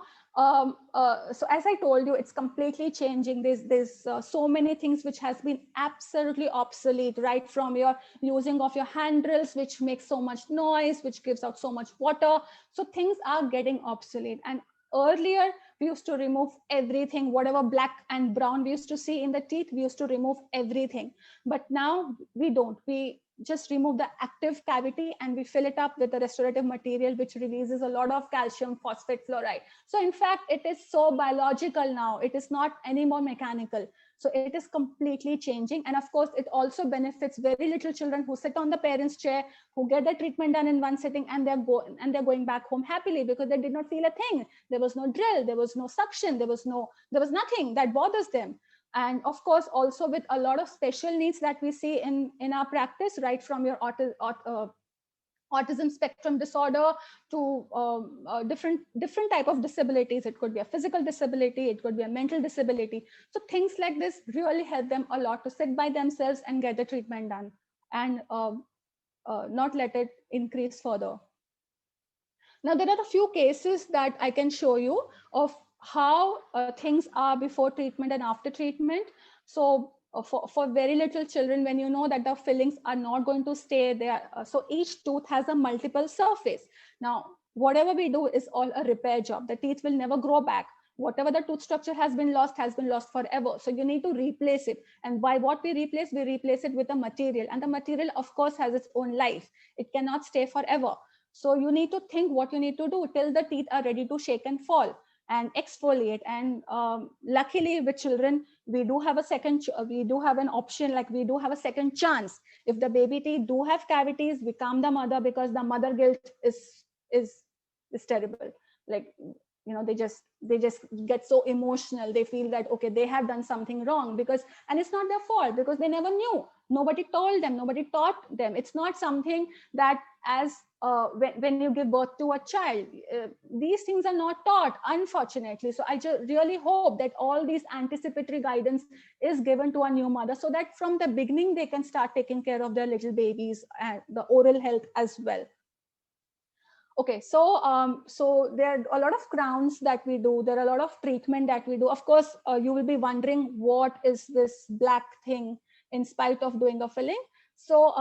so as I told you, it's completely changing. There's so many things which has been absolutely obsolete, right from your using of your hand drills, which makes so much noise, which gives out so much water. So things are getting obsolete. And earlier, we used to remove everything, whatever black and brown we used to see in the teeth, we used to remove everything. But now we don't. We just remove the active cavity and we fill it up with a restorative material, which releases a lot of calcium phosphate fluoride. So in fact, it is so biological now. It is not anymore mechanical. So it is completely changing. And of course, it also benefits very little children who sit on the parents' chair, who get their treatment done in one sitting, and they're going back home happily because they did not feel a thing. There was no drill, there was no suction, there was nothing that bothers them. And of course, also with a lot of special needs that we see in our practice, right from your autism spectrum disorder to different type of disabilities. It could be a physical disability, it could be a mental disability. So things like this really help them a lot to sit by themselves and get the treatment done and not let it increase further. Now, there are a few cases that I can show you of how things are before treatment and after treatment. So for very little children, when you know that the fillings are not going to stay there, so each tooth has a multiple surface. Now, whatever we do is all a repair job. The teeth will never grow back. Whatever the tooth structure has been lost forever. So you need to replace it. And by what we replace it with a material. And the material, of course, has its own life. It cannot stay forever. So you need to think what you need to do till the teeth are ready to shake and fall and exfoliate. And luckily with children, we do have an option, like we do have a second chance. If the baby teeth do have cavities, we calm the mother, because the mother guilt is terrible. Like, you know, they just get so emotional. They feel that, okay, they have done something wrong, and it's not their fault, because they never knew. Nobody told them, nobody taught them. It's not something that when you give birth to a child, these things are not taught, unfortunately. So I just really hope that all these anticipatory guidance is given to a new mother, so that from the beginning they can start taking care of their little babies and the oral health as well. Okay, so there are a lot of crowns that we do. There are a lot of treatment that we do. Of course, you will be wondering, what is this black thing in spite of doing a filling? So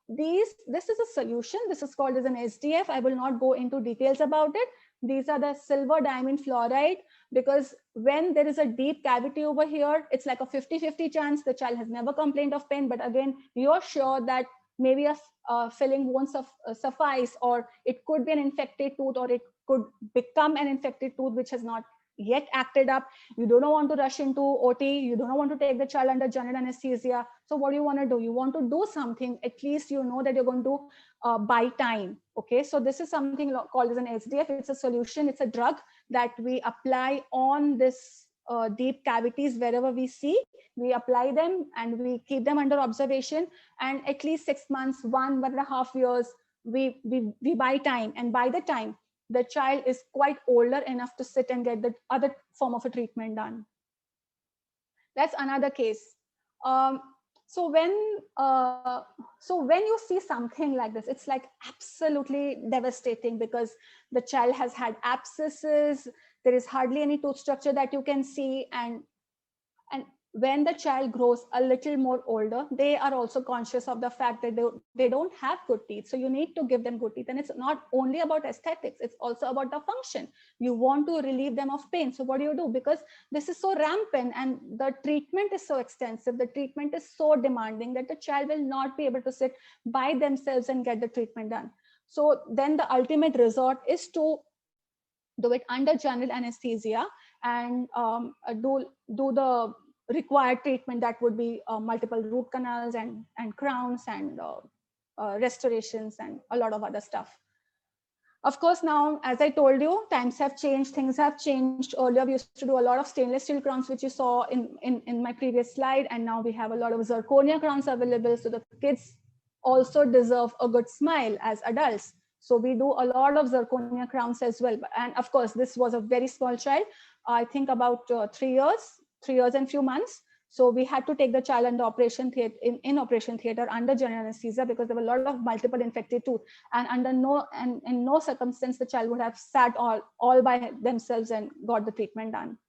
this is a solution. This is called as an SDF. I will not go into details about it. These are the silver diamond fluoride, because when there is a deep cavity over here, it's like a 50-50 chance. The child has never complained of pain, but again, you're sure that maybe a filling won't suffice, or it could be an infected tooth, or it could become an infected tooth which has not yet acted up. You don't want to rush into OT. You don't want to take the child under general anesthesia. So what do you want to do? You want to do something, at least you know that you're going to buy time. Okay, so this is something called as an SDF. It's a solution. It's a drug that we apply on this deep cavities wherever we see. We apply them and we keep them under observation, and at least 6 months, 1.5 years, we buy time. And by the time the child is quite older enough to sit and get the other form of a treatment done. That's another case. So when you see something like this, it's like absolutely devastating, because the child has had abscesses. There is hardly any tooth structure that you can see, and when the child grows a little more older, they are also conscious of the fact that they don't have good teeth. So you need to give them good teeth. And it's not only about aesthetics, it's also about the function. You want to relieve them of pain. So what do? Because this is so rampant and the treatment is so extensive, the treatment is so demanding, that the child will not be able to sit by themselves and get the treatment done. So then the ultimate resort is to do it under general anesthesia and do the required treatment. That would be multiple root canals and crowns and restorations and a lot of other stuff. Of course, now, as I told you, times have changed, things have changed. Earlier, we used to do a lot of stainless steel crowns, which you saw in my previous slide. And now we have a lot of zirconia crowns available. So the kids also deserve a good smile as adults. So we do a lot of zirconia crowns as well. And of course, this was a very small child, I think about 3 years and few months. So we had to take the child under operation theater, in operation theater under general anesthesia, because there were a lot of multiple infected tooth, and in no circumstance the child would have sat all by themselves and got the treatment done.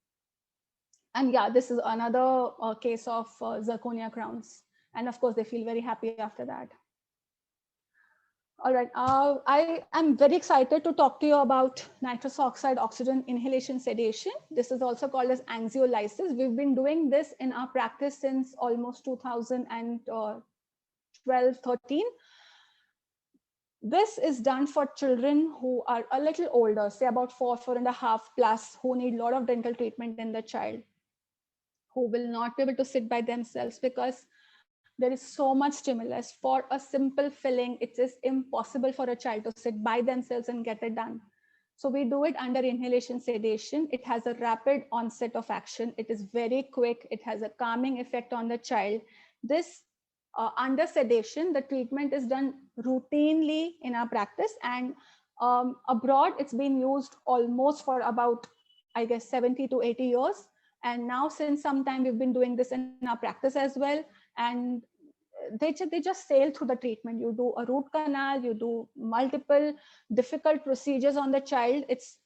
And yeah, this is another case of zirconia crowns. And of course, they feel very happy after that. All right, I am very excited to talk to you about nitrous oxide oxygen inhalation sedation. This is also called as anxiolysis. We've been doing this in our practice since almost 2012, 12, 13. This is done for children who are a little older, say about 4.5 plus, who need a lot of dental treatment in the child, who will not be able to sit by themselves because there is so much stimulus. For a simple filling, it is impossible for a child to sit by themselves and get it done. So we do it under inhalation sedation. It has a rapid onset of action. It is very quick. It has a calming effect on the child. This under sedation, the treatment is done routinely in our practice, and abroad it's been used almost for about, I guess, 70 to 80 years. And now since some time we've been doing this in our practice as well. And they just sail through the treatment. You do a root canal, you do multiple difficult procedures on the child. It's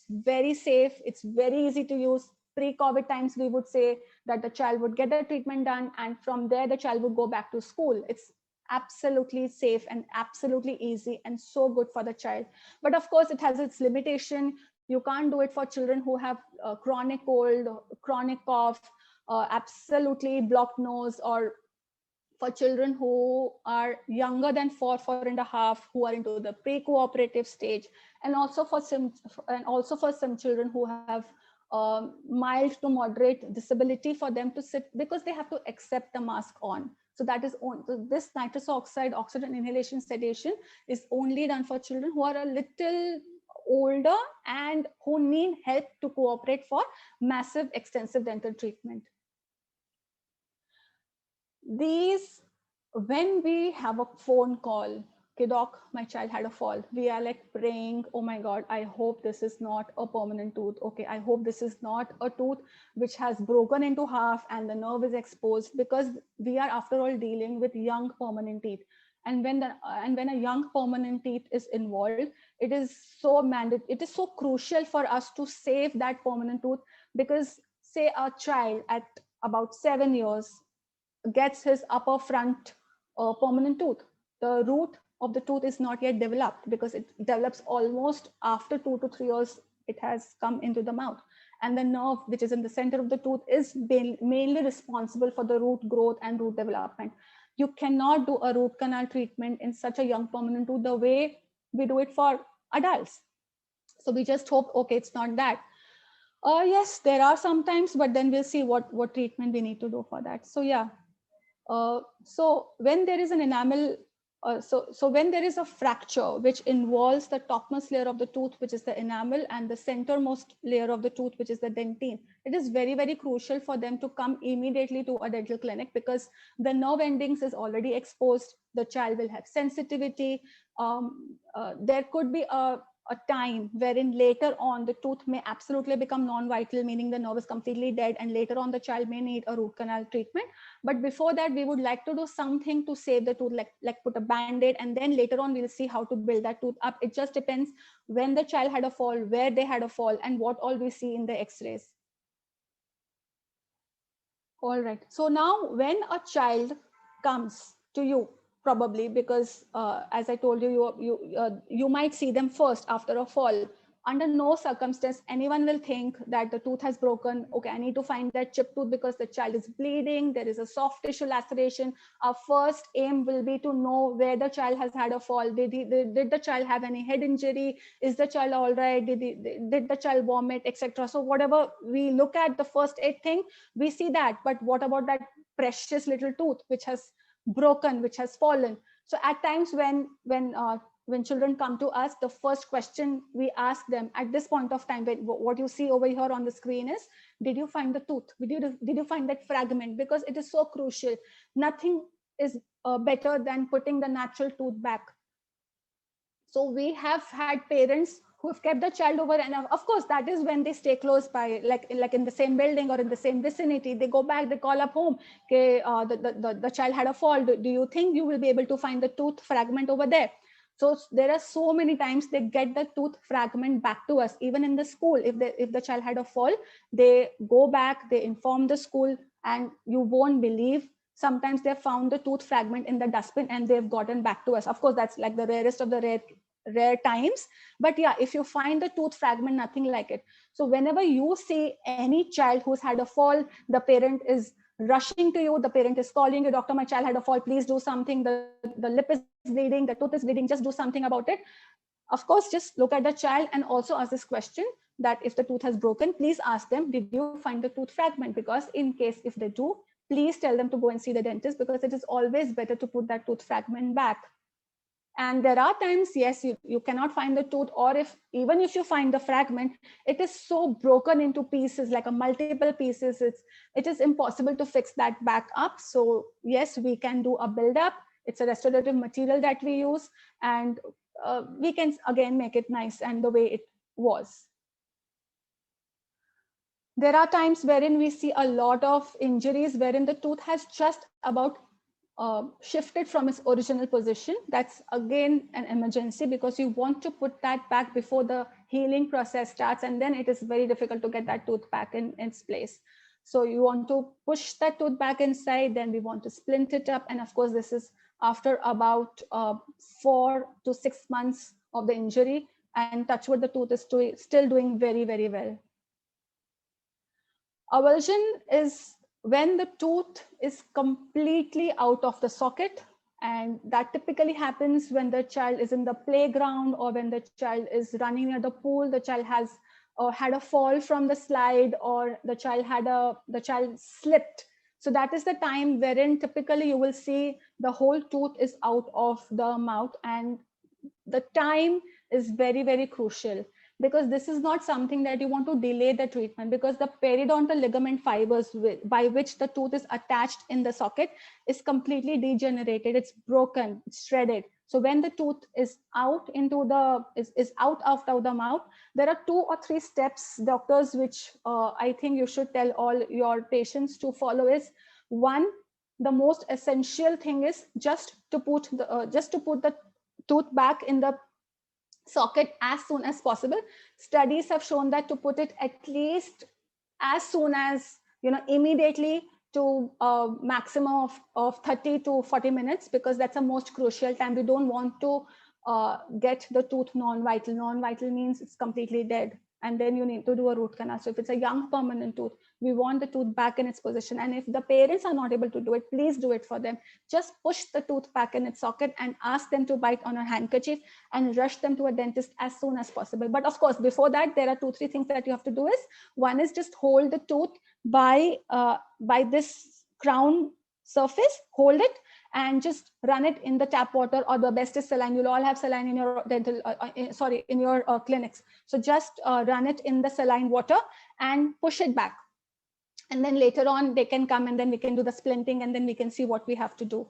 very safe. It's very easy to use. Pre-COVID times, we would say that the child would get the treatment done, and from there the child would go back to school. It's absolutely safe and absolutely easy and so good for the child. But of course, it has its limitation. You can't do it for children who have chronic cold, chronic cough, absolutely blocked nose, or for children who are younger than 4.5, who are into the pre-cooperative stage, and also for some children who have mild to moderate disability, for them to sit because they have to accept the mask on. So that is this nitrous oxide oxygen inhalation sedation is only done for children who are a little older and who need help to cooperate for massive extensive dental treatment. These, when we have a phone call, okay, doc, my child had a fall, we are like praying, oh my God, I hope this is not a permanent tooth. Okay, I hope this is not a tooth which has broken into half and the nerve is exposed, because we are after all dealing with young permanent teeth. And when a young permanent teeth is involved, it is so crucial for us to save that permanent tooth, because say a child at about 7 years gets his upper front permanent tooth. The root of the tooth is not yet developed because it develops almost after 2 to 3 years it has come into the mouth. And the nerve, which is in the center of the tooth, is mainly responsible for the root growth and root development. You cannot do a root canal treatment in such a young permanent tooth the way we do it for adults. So we just hope, okay, it's not that. Yes, there are some times, but then we'll see what treatment we need to do for that. So yeah. So when there is an enamel, so when there is a fracture which involves the topmost layer of the tooth, which is the enamel, and the centermost layer of the tooth, which is the dentine, it is very, very crucial for them to come immediately to a dental clinic, because the nerve endings is already exposed. The child will have sensitivity. There could be a time wherein later on the tooth may absolutely become non-vital, meaning the nerve is completely dead, and later on the child may need a root canal treatment. But before that, we would like to do something to save the tooth, like put a band-aid, and then later on we'll see how to build that tooth up. It just depends when the child had a fall, where they had a fall, and what all we see in the x-rays. All right, so now when a child comes to you, probably because as I told you, you might see them first after a fall. Under no circumstance anyone will think that the tooth has broken. Okay, I need to find that chipped tooth because the child is bleeding, there is a soft tissue laceration. Our first aim will be to know where the child has had a fall. Did the child have any head injury? Is the child all right? Did the child vomit, etc.? So whatever we look at, the first aid thing, we see that. But what about that precious little tooth which has broken, which has fallen? So at times when children come to us, the first question we ask them at this point of time, what you see over here on the screen is, did you find the tooth? Did you find that fragment? Because it is so crucial. Nothing is better than putting the natural tooth back. So we have had parents who have kept the child over, and of course that is when they stay close by, like in the same building or in the same vicinity. They go back, they call up home, okay, the child had a fall. Do you think you will be able to find the tooth fragment over there? So there are so many times they get the tooth fragment back to us. Even in the school, if the child had a fall, they go back, they inform the school, and you won't believe, sometimes they found the tooth fragment in the dustbin and they've gotten back to us. Of course, that's like the rarest of the rare times. But yeah, if you find the tooth fragment, nothing like it. So whenever you see any child who's had a fall, the parent is rushing to you. The parent is calling you, doctor, my child had a fall, please do something. The lip is bleeding, the tooth is bleeding, just do something about it. Of course, just look at the child and also ask this question, that if the tooth has broken, please ask them, did you find the tooth fragment? Because in case if they do, please tell them to go and see the dentist, because it is always better to put that tooth fragment back. And there are times, yes, you cannot find the tooth, or even if you find the fragment, it is so broken into pieces, like a multiple pieces, it is impossible to fix that back up. So yes, we can do a build up. It's a restorative material that we use, and we can again make it nice and the way it was. There are times wherein we see a lot of injuries wherein the tooth has just about shifted from its original position. That's again an emergency, because you want to put that back before the healing process starts, and then it is very difficult to get that tooth back in its place. So you want to push that tooth back inside, then we want to splint it up. And of course, this is after about 4 to 6 months of the injury, and touch wood, the tooth is still doing very, very well. Avulsion is when the tooth is completely out of the socket, and that typically happens when the child is in the playground, or when the child is running near the pool, the child has had a fall from the slide, or the child slipped. So that is the time wherein typically you will see the whole tooth is out of the mouth, and the time is very, very crucial, because this is not something that you want to delay the treatment, because the periodontal ligament fibers by which the tooth is attached in the socket is completely degenerated, it's broken, it's shredded. So when the tooth is out into the is out after the mouth, there are 2 or 3 steps, doctors, which I think you should tell all your patients to follow. Is one, the most essential thing is just to put the tooth back in the socket as soon as possible. Studies have shown that to put it at least as soon as, immediately, to a maximum of 30 to 40 minutes, because that's the most crucial time. We don't want to get the tooth non-vital. Non-vital means it's completely dead, and then you need to do a root canal. So if it's a young permanent tooth, we want the tooth back in its position. And if the parents are not able to do it, please do it for them. Just push the tooth back in its socket and ask them to bite on a handkerchief and rush them to a dentist as soon as possible. But of course, before that, there are 2-3 things that you have to do. Is one is just hold the tooth by this crown surface, hold it, and just run it in the tap water, or the best is saline. You'll all have saline in your dental, in your clinics. So just run it in the saline water and push it back. And then later on, they can come and then we can do the splinting, and then we can see what we have to do.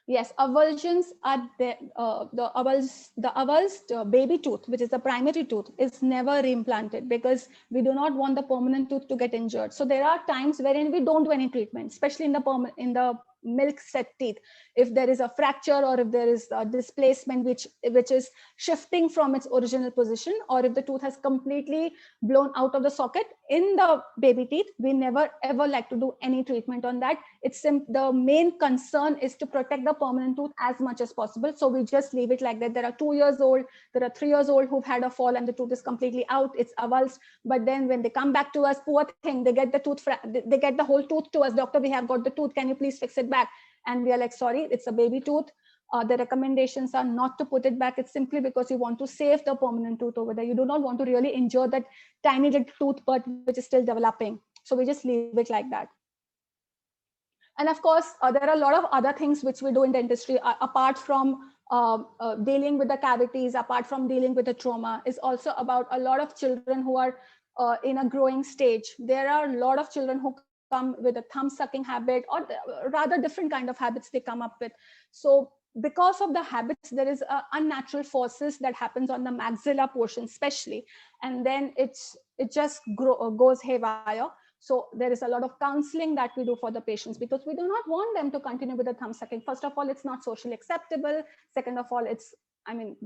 Yes, avulsions are the avulsed baby tooth, which is the primary tooth, is never reimplanted, because we do not want the permanent tooth to get injured. So there are times wherein we don't do any treatment, especially in the milk set teeth. If there is a fracture, or if there is a displacement which is shifting from its original position, or if the tooth has completely blown out of the socket in the baby teeth, we never ever like to do any treatment on that. It's the main concern is to protect the permanent tooth as much as possible. So we just leave it like that. There are 2 years old, there are 3 years old who've had a fall and the tooth is completely out, it's avulsed. But then when they come back to us, poor thing, they get the tooth, they get the whole tooth to us. Doctor, we have got the tooth, can you please fix it back? And we are like, sorry, it's a baby tooth. The recommendations are not to put it back. It's simply because you want to save the permanent tooth over there. You do not want to really injure that tiny little tooth bud which is still developing. So we just leave it like that. And of course, there are a lot of other things which we do in dentistry, apart from dealing with the cavities, apart from dealing with the trauma, is also about a lot of children who are in a growing stage. There are a lot of children who come with a thumb sucking habit, or rather different kind of habits they come up with. So because of the habits, there is unnatural forces that happens on the maxilla portion especially, and then it just goes haywire. So there is a lot of counseling that we do for the patients, because we do not want them to continue with the thumb sucking. First of all, it's not socially acceptable. Second of all, it's,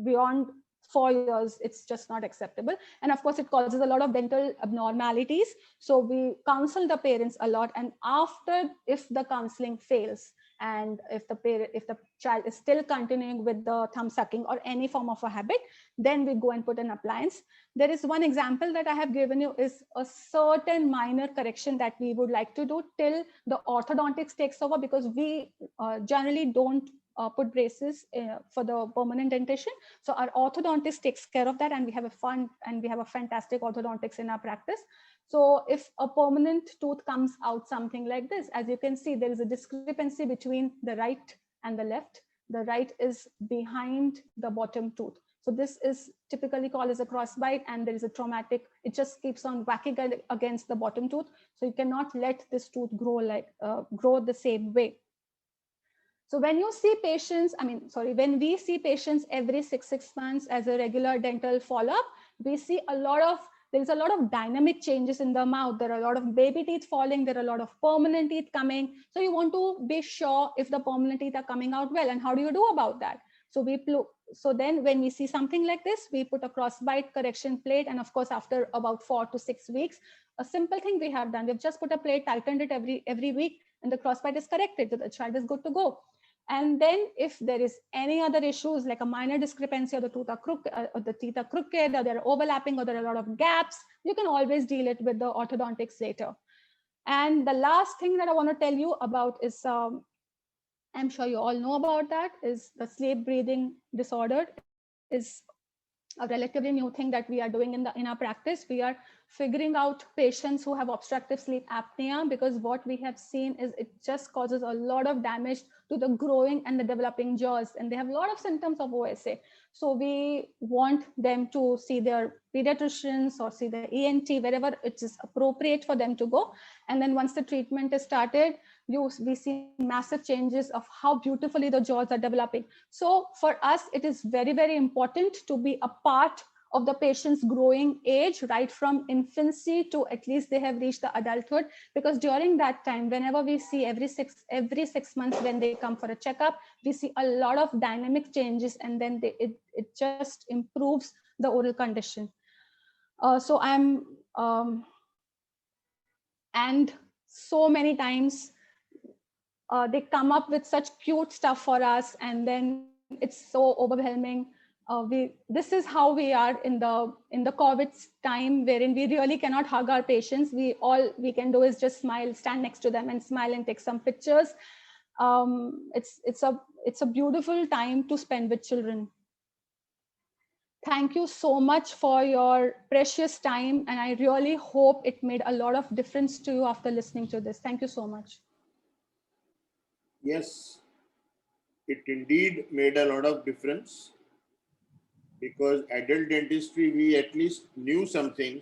beyond 4 years, it's just not acceptable. And of course, it causes a lot of dental abnormalities. So we counsel the parents a lot. And after, if the counseling fails and if the child is still continuing with the thumb sucking or any form of a habit, then we go and put an appliance. There is one example that I have given you is a certain minor correction that we would like to do till the orthodontics takes over, because we generally don't put braces for the permanent dentition. So our orthodontist takes care of that, and we have a fantastic orthodontics in our practice. So if a permanent tooth comes out something like this, as you can see, there is a discrepancy between the right and the left. The right is behind the bottom tooth. So this is typically called as a crossbite, and there is a traumatic, it just keeps on whacking against the bottom tooth. So you cannot let this tooth grow the same way. So when you see patients, when we see patients every six months as a regular dental follow-up, we see there's a lot of dynamic changes in the mouth. There are a lot of baby teeth falling. There are a lot of permanent teeth coming. So you want to be sure if the permanent teeth are coming out well, and how do you do about that? So then when we see something like this, we put a crossbite correction plate. And of course, after about 4 to 6 weeks, a simple thing we have done, we've just put a plate, tightened it every week, and the crossbite is corrected. So the child is good to go. And then if there is any other issues like a minor discrepancy, or the tooth are crooked, or the teeth are crooked, or they're overlapping, or there are a lot of gaps, you can always deal it with the orthodontics later. And the last thing that I want to tell you about is, I'm sure you all know about that, is the sleep breathing disorder is a relatively new thing that we are doing in our practice. We are figuring out patients who have obstructive sleep apnea, because what we have seen is it just causes a lot of damage to the growing and the developing jaws, and they have a lot of symptoms of OSA. So we want them to see their pediatricians or see the ENT, wherever it is appropriate for them to go. And then once the treatment is started, we see massive changes of how beautifully the jaws are developing. So for us, it is very, very important to be a part of the patient's growing age, right from infancy to at least they have reached the adulthood, because during that time, whenever we see every six months when they come for a checkup, we see a lot of dynamic changes, and then it just improves the oral condition. And so many times they come up with such cute stuff for us, and then it's so overwhelming. This is how we are in the COVID time, wherein we really cannot hug our patients. All we can do is just smile, stand next to them and smile and take some pictures. It's a beautiful time to spend with children. Thank you so much for your precious time, and I really hope it made a lot of difference to you after listening to this. Thank you so much. Yes, it indeed made a lot of difference, because adult dentistry, we at least knew something.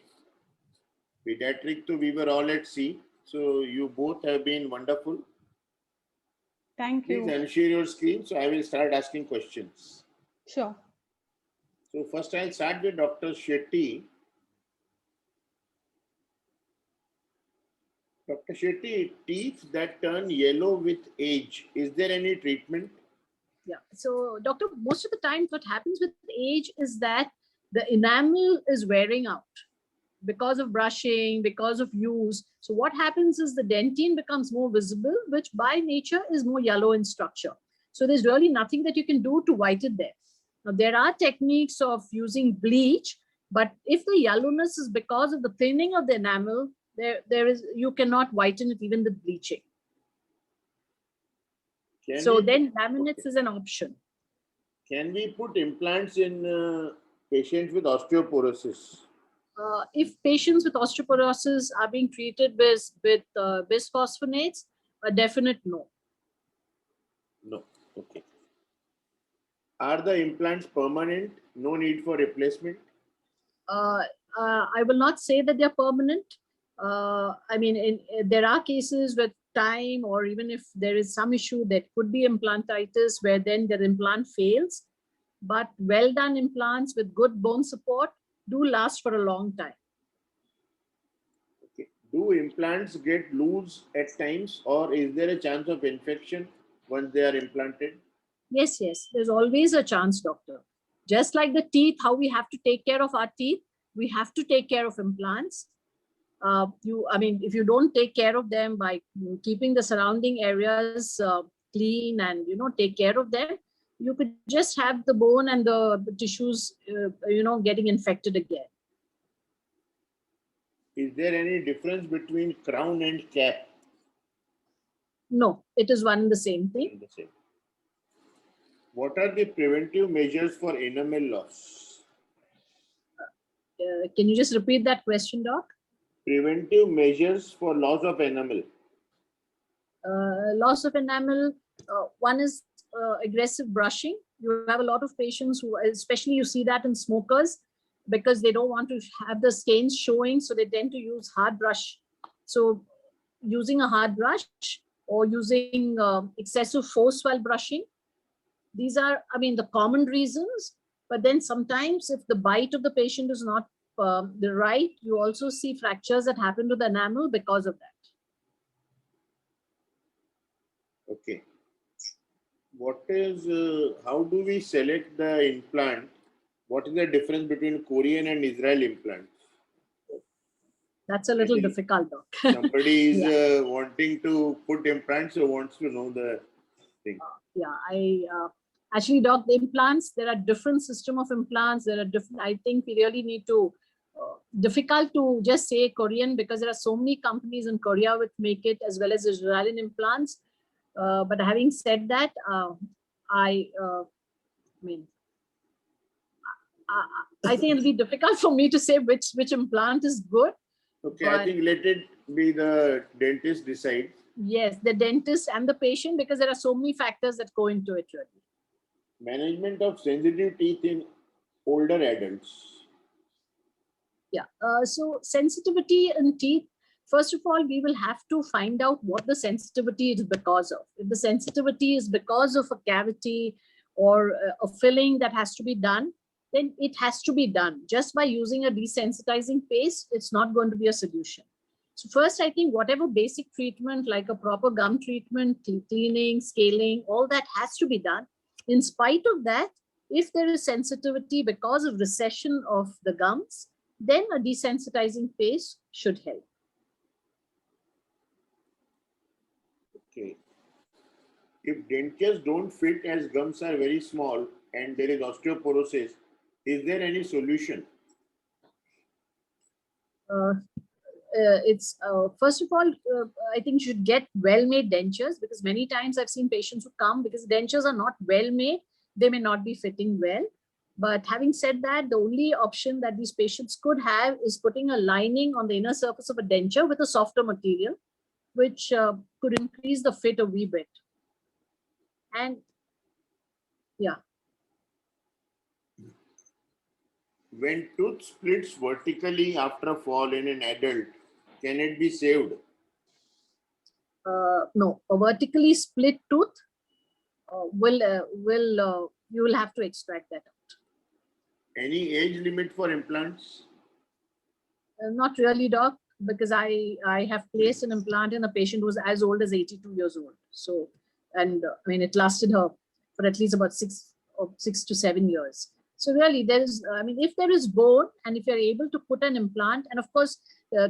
Pediatric, so we were all at sea. So you both have been wonderful. Thank you. Please unshare your screen, so I will start asking questions. Sure. So first I'll start with Dr. Shetty. Dr. Shetty, teeth that turn yellow with age, is there any treatment? Yeah. So, doctor, most of the time what happens with age is that the enamel is wearing out because of brushing, because of use. So what happens is the dentine becomes more visible, which by nature is more yellow in structure. So there's really nothing that you can do to whiten there. Now, there are techniques of using bleach, but if the yellowness is because of the thinning of the enamel, you cannot whiten it even with bleaching. Then laminates is an option. Can we put implants in patients with osteoporosis? If patients with osteoporosis are being treated with bisphosphonates, a definite no. No. Okay. Are the implants permanent? No need for replacement? I will not say that they're permanent. There are cases with time, or even if there is some issue, that could be implantitis, where then the implant fails. But well done implants with good bone support do last for a long time. Okay. Do implants get loose at times, or is there a chance of infection once they are implanted? Yes. There's always a chance, doctor. Just like the teeth, how we have to take care of our teeth, we have to take care of implants. If you don't take care of them by keeping the surrounding areas clean and, take care of them, you could just have the bone and the tissues, getting infected again. Is there any difference between crown and cap? No, it is one and the same thing. The same. What are the preventive measures for enamel loss? Can you just repeat that question, Doc? Preventive measures for loss of enamel. Loss of enamel, one is aggressive brushing. You have a lot of patients who, especially you see that in smokers, because they don't want to have the stains showing, so they tend to use hard brush. So using a hard brush or using excessive force while brushing, these are, the common reasons. But then sometimes if the bite of the patient is not the right, you also see fractures that happen to the enamel because of that. Okay. What is, how do we select the implant? What is the difference between Korean and Israel implants? That's a little difficult, Doc. Somebody is Yeah. Wanting to put implants, so wants to know the thing. Yeah, actually, Doc, the implants, there are different system of implants. There are different, I think we really need to, difficult to just say Korean because there are so many companies in Korea which make it, as well as Israeli implants. But having said that, I think it'll be difficult for me to say which implant is good. Okay, I think let it be the dentist decide. Yes, the dentist and the patient, because there are so many factors that go into it really. Management of sensitive teeth in older adults. Yeah, so sensitivity in teeth, first of all, we will have to find out what the sensitivity is because of. If the sensitivity is because of a cavity or a filling that has to be done, then it has to be done. Just by using a desensitizing paste, it's not going to be a solution. So first, I think whatever basic treatment, like a proper gum treatment, cleaning, scaling, all that has to be done. In spite of that, if there is sensitivity because of recession of the gums, then a desensitizing paste should help. Okay. If dentures don't fit as gums are very small and there is osteoporosis, is there any solution? It's first of all, I think you should get well-made dentures, because many times I've seen patients who come because dentures are not well-made, they may not be fitting well. But having said that, the only option that these patients could have is putting a lining on the inner surface of a denture with a softer material, which could increase the fit a wee bit. And yeah. When tooth splits vertically after a fall in an adult, can it be saved? No, a vertically split tooth you will have to extract that out. Any age limit for implants? Not really, Doc, because I have placed an implant in a patient who was as old as 82 years old. So, and it lasted her for at least about 6 to 7 years. So really, there is, if there is bone and if you're able to put an implant, and of course,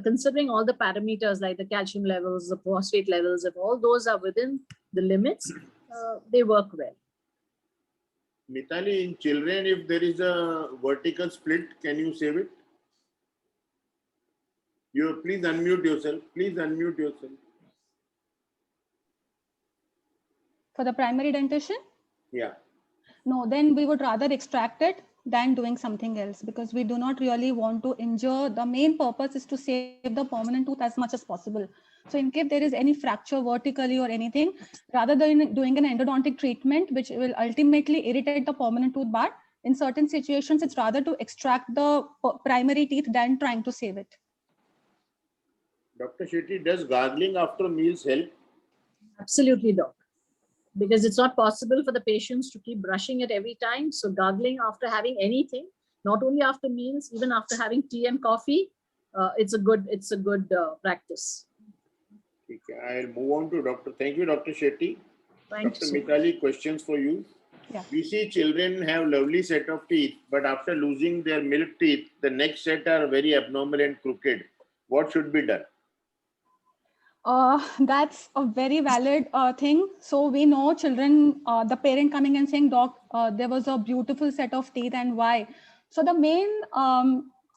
considering all the parameters like the calcium levels, the phosphate levels, if all those are within the limits, they work well. Mithali, in children, if there is a vertical split, can you save it? Please unmute yourself. Please unmute yourself. For the primary dentition? Yeah. No, then we would rather extract it than doing something else, because we do not really want to injure. The main purpose is to save the permanent tooth as much as possible. So in case there is any fracture vertically or anything, rather than doing an endodontic treatment, which will ultimately irritate the permanent tooth bar, in certain situations, it's rather to extract the primary teeth than trying to save it. Dr. Shetty, does gargling after meals help? Absolutely, Doc. Because it's not possible for the patients to keep brushing it every time. So gargling after having anything, not only after meals, even after having tea and coffee, it's a good practice. Okay, I'll move on to Dr. Thank you, Dr. Shetty. Thank Dr. you so Mithali, questions for you. Yeah. We see children have lovely set of teeth, but after losing their milk teeth, the next set are very abnormal and crooked. What should be done? That's a very valid thing. So we know children, the parent coming and saying, doc, there was a beautiful set of teeth and why. So the main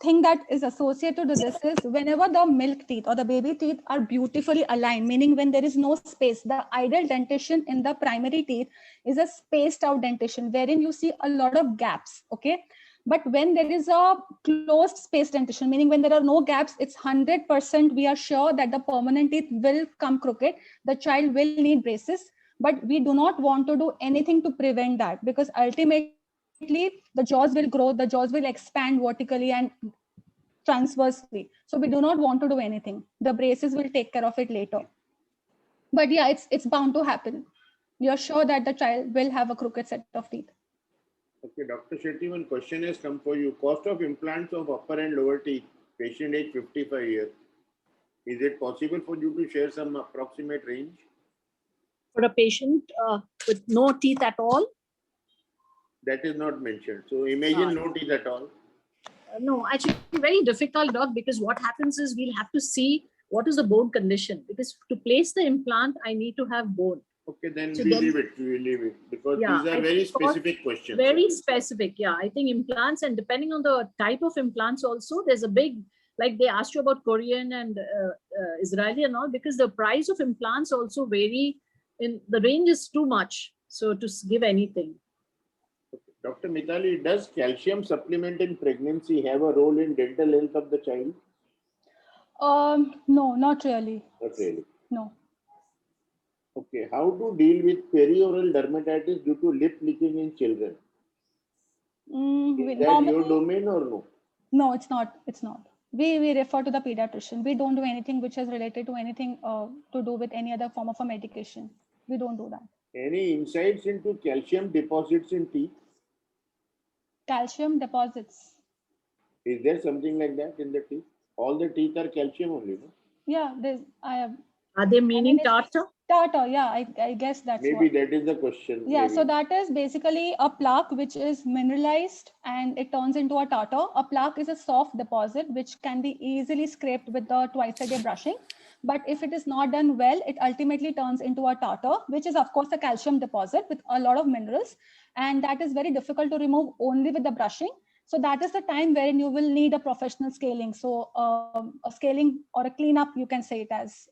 thing that is associated to this is whenever the milk teeth or the baby teeth are beautifully aligned, meaning when there is no space, the ideal dentition in the primary teeth is a spaced out dentition wherein you see a lot of gaps. Okay. But when there is a closed space dentition, meaning when there are no gaps, it's 100% we are sure that the permanent teeth will come crooked. The child will need braces, but we do not want to do anything to prevent that because ultimately the jaws will grow, the jaws will expand vertically and transversely. So we do not want to do anything. The braces will take care of it later. But yeah, it's bound to happen. We are sure that the child will have a crooked set of teeth. Okay, Dr. Shetty, one question has come for you. Cost of implants of upper and lower teeth, patient age 55 years. Is it possible for you to share some approximate range? For a patient with no teeth at all? That is not mentioned. So imagine no teeth at all. No, actually very difficult, doc, because what happens is we'll have to see what is the bone condition, because to place the implant, I need to have bone. Okay, then So we then- leave it. We leave it because Yeah, these are I very thought specific questions. Very specific. Yeah, I think implants, and depending on the type of implants also, there's a big, like they asked you about Korean and Israeli and all, because the price of implants also vary in the range is too much. So to give anything. Dr. Mitali, does calcium supplement in pregnancy have a role in dental health of the child? No, not really. Not really. No. Okay, how to deal with perioral dermatitis due to lip leaking in children? Is that your domain or no? No, it's not. It's not. We refer to the pediatrician. We don't do anything which is related to anything to do with any other form of a medication. We don't do that. Any insights into calcium deposits in teeth? Calcium deposits. Is there something like that in the teeth? All the teeth are calcium only, no? Yeah, there's. I have. Are they meaning it's- tartar? Tartar. Yeah, I guess that's Maybe what. that is the question. Yeah, maybe. so that is basically a plaque which is mineralized and it turns into a tartar. A plaque is a soft deposit which can be easily scraped with the twice-a-day brushing. But if it is not done well, it ultimately turns into a tartar, which is of course a calcium deposit with a lot of minerals. And that is very difficult to remove only with the brushing. So that is the time wherein you will need a professional scaling. So a scaling or a cleanup, you can say it as,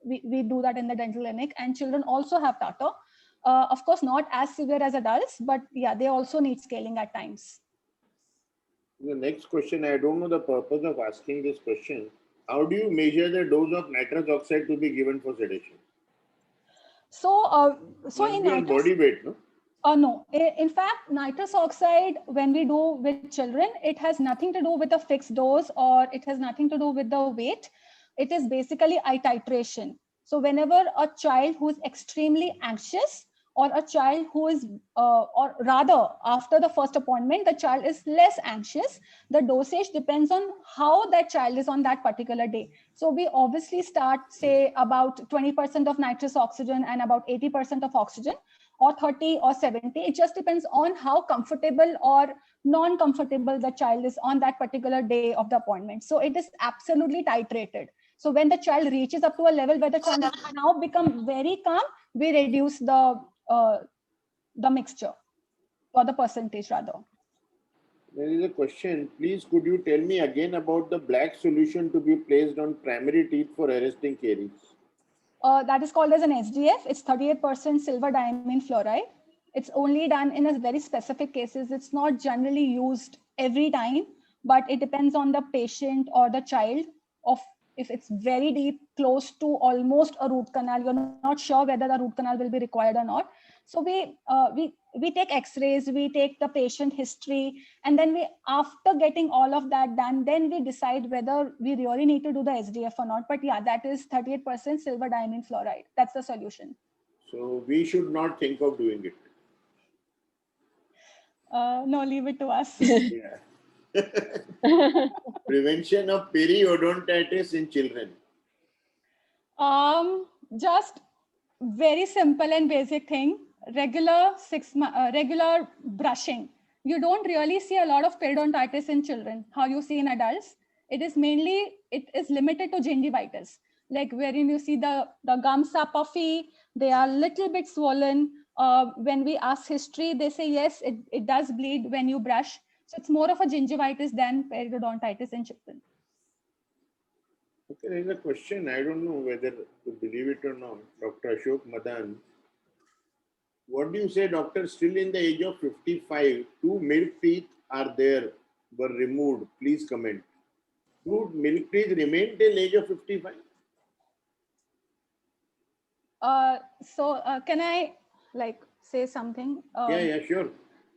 we do that in the dental clinic, and children also have tartar. Of course, not as severe as adults, but yeah, they also need scaling at times. The next question, I don't know the purpose of asking this question. How do you measure the dose of nitrous oxide to be given for sedation? So, so Must in be on nitrous, body weight, no? no, in fact, nitrous oxide, when we do with children, it has nothing to do with a fixed dose or it has nothing to do with the weight. It is basically eye titration. So whenever a child who is extremely anxious or a child who is, or rather after the first appointment, the child is less anxious, the dosage depends on how that child is on that particular day. So we obviously start, say, about 20% of nitrous oxygen and about 80% of oxygen, or 30 or 70. It just depends on how comfortable or non-comfortable the child is on that particular day of the appointment. So it is absolutely titrated. So when the child reaches up to a level where the child has now become very calm, we reduce the mixture or the percentage rather. There is a question. Please, could you tell me again about the black solution to be placed on primary teeth for arresting caries? That is called as an SDF. It's 38% silver diamine fluoride. It's only done in a very specific cases. It's not generally used every time, but it depends on the patient or the child. Of if it's very deep, close to almost a root canal, you're not sure whether the root canal will be required or not. So we take X-rays, we take the patient history, and then we, after getting all of that done, then we decide whether we really need to do the SDF or not. But yeah, that is 38% silver diamine fluoride. That's the solution. So we should not think of doing it. No, leave it to us. Yeah. Prevention of periodontitis in children. Just very simple and basic thing. Regular regular brushing. You don't really see a lot of periodontitis in children. How you see in adults, it is mainly, it is limited to gingivitis. like wherein you see the gums are puffy, they are little bit swollen. When we ask history, they say yes, it does bleed when you brush. So it's more of a gingivitis than periodontitis in children. Okay, there is a question. I don't know whether to believe it or not. Dr. Ashok Madan. What do you say, doctor? Still in the age of 55, 2 milk teeth are there, were removed. Please comment. Do milk teeth remain till age of 55? Can I like say something? Yeah, sure.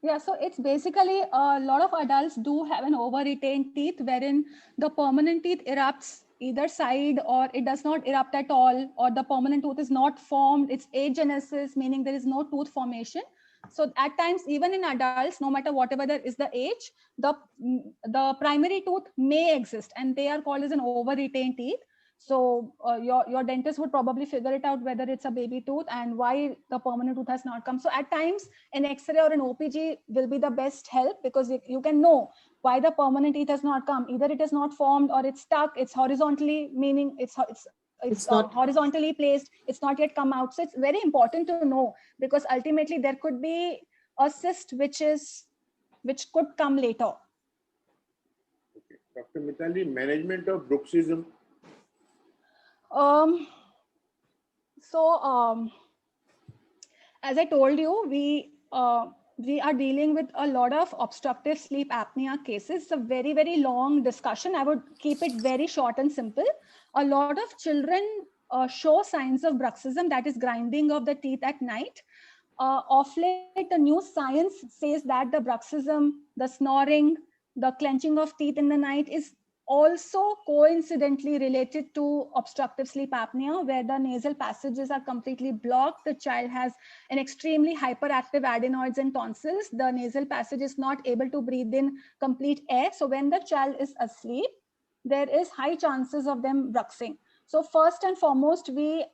Yeah, so it's basically a lot of adults do have an over-retained teeth wherein the permanent teeth erupts either side, or it does not erupt at all, or the permanent tooth is not formed. It's agenesis, meaning there is no tooth formation. So at times, even in adults, no matter whatever there is the age, the primary tooth may exist, and they are called as an over-retained teeth. So your dentist would probably figure it out whether it's a baby tooth and why the permanent tooth has not come. So at times an X-ray or an OPG will be the best help, because you can know why the permanent teeth has not come. Either it is not formed, or it's stuck, it's horizontally, meaning it's not horizontally placed, it's not yet come out. So it's very important to know, because ultimately there could be a cyst which could come later. Okay. Dr. Mitali, management of bruxism. As I told you, we are dealing with a lot of obstructive sleep apnea cases. It's a very, very long discussion. I would keep it very short and simple. A lot of children show signs of bruxism, that is grinding of the teeth at night. Of late, the new science says that the bruxism, the snoring, the clenching of teeth in the night is also coincidentally related to obstructive sleep apnea, where the nasal passages are completely blocked. The child has an extremely hyperactive adenoids and tonsils. The nasal passage is not able to breathe in complete air. So when the child is asleep, there is high chances of them bruxing. So first and foremost, we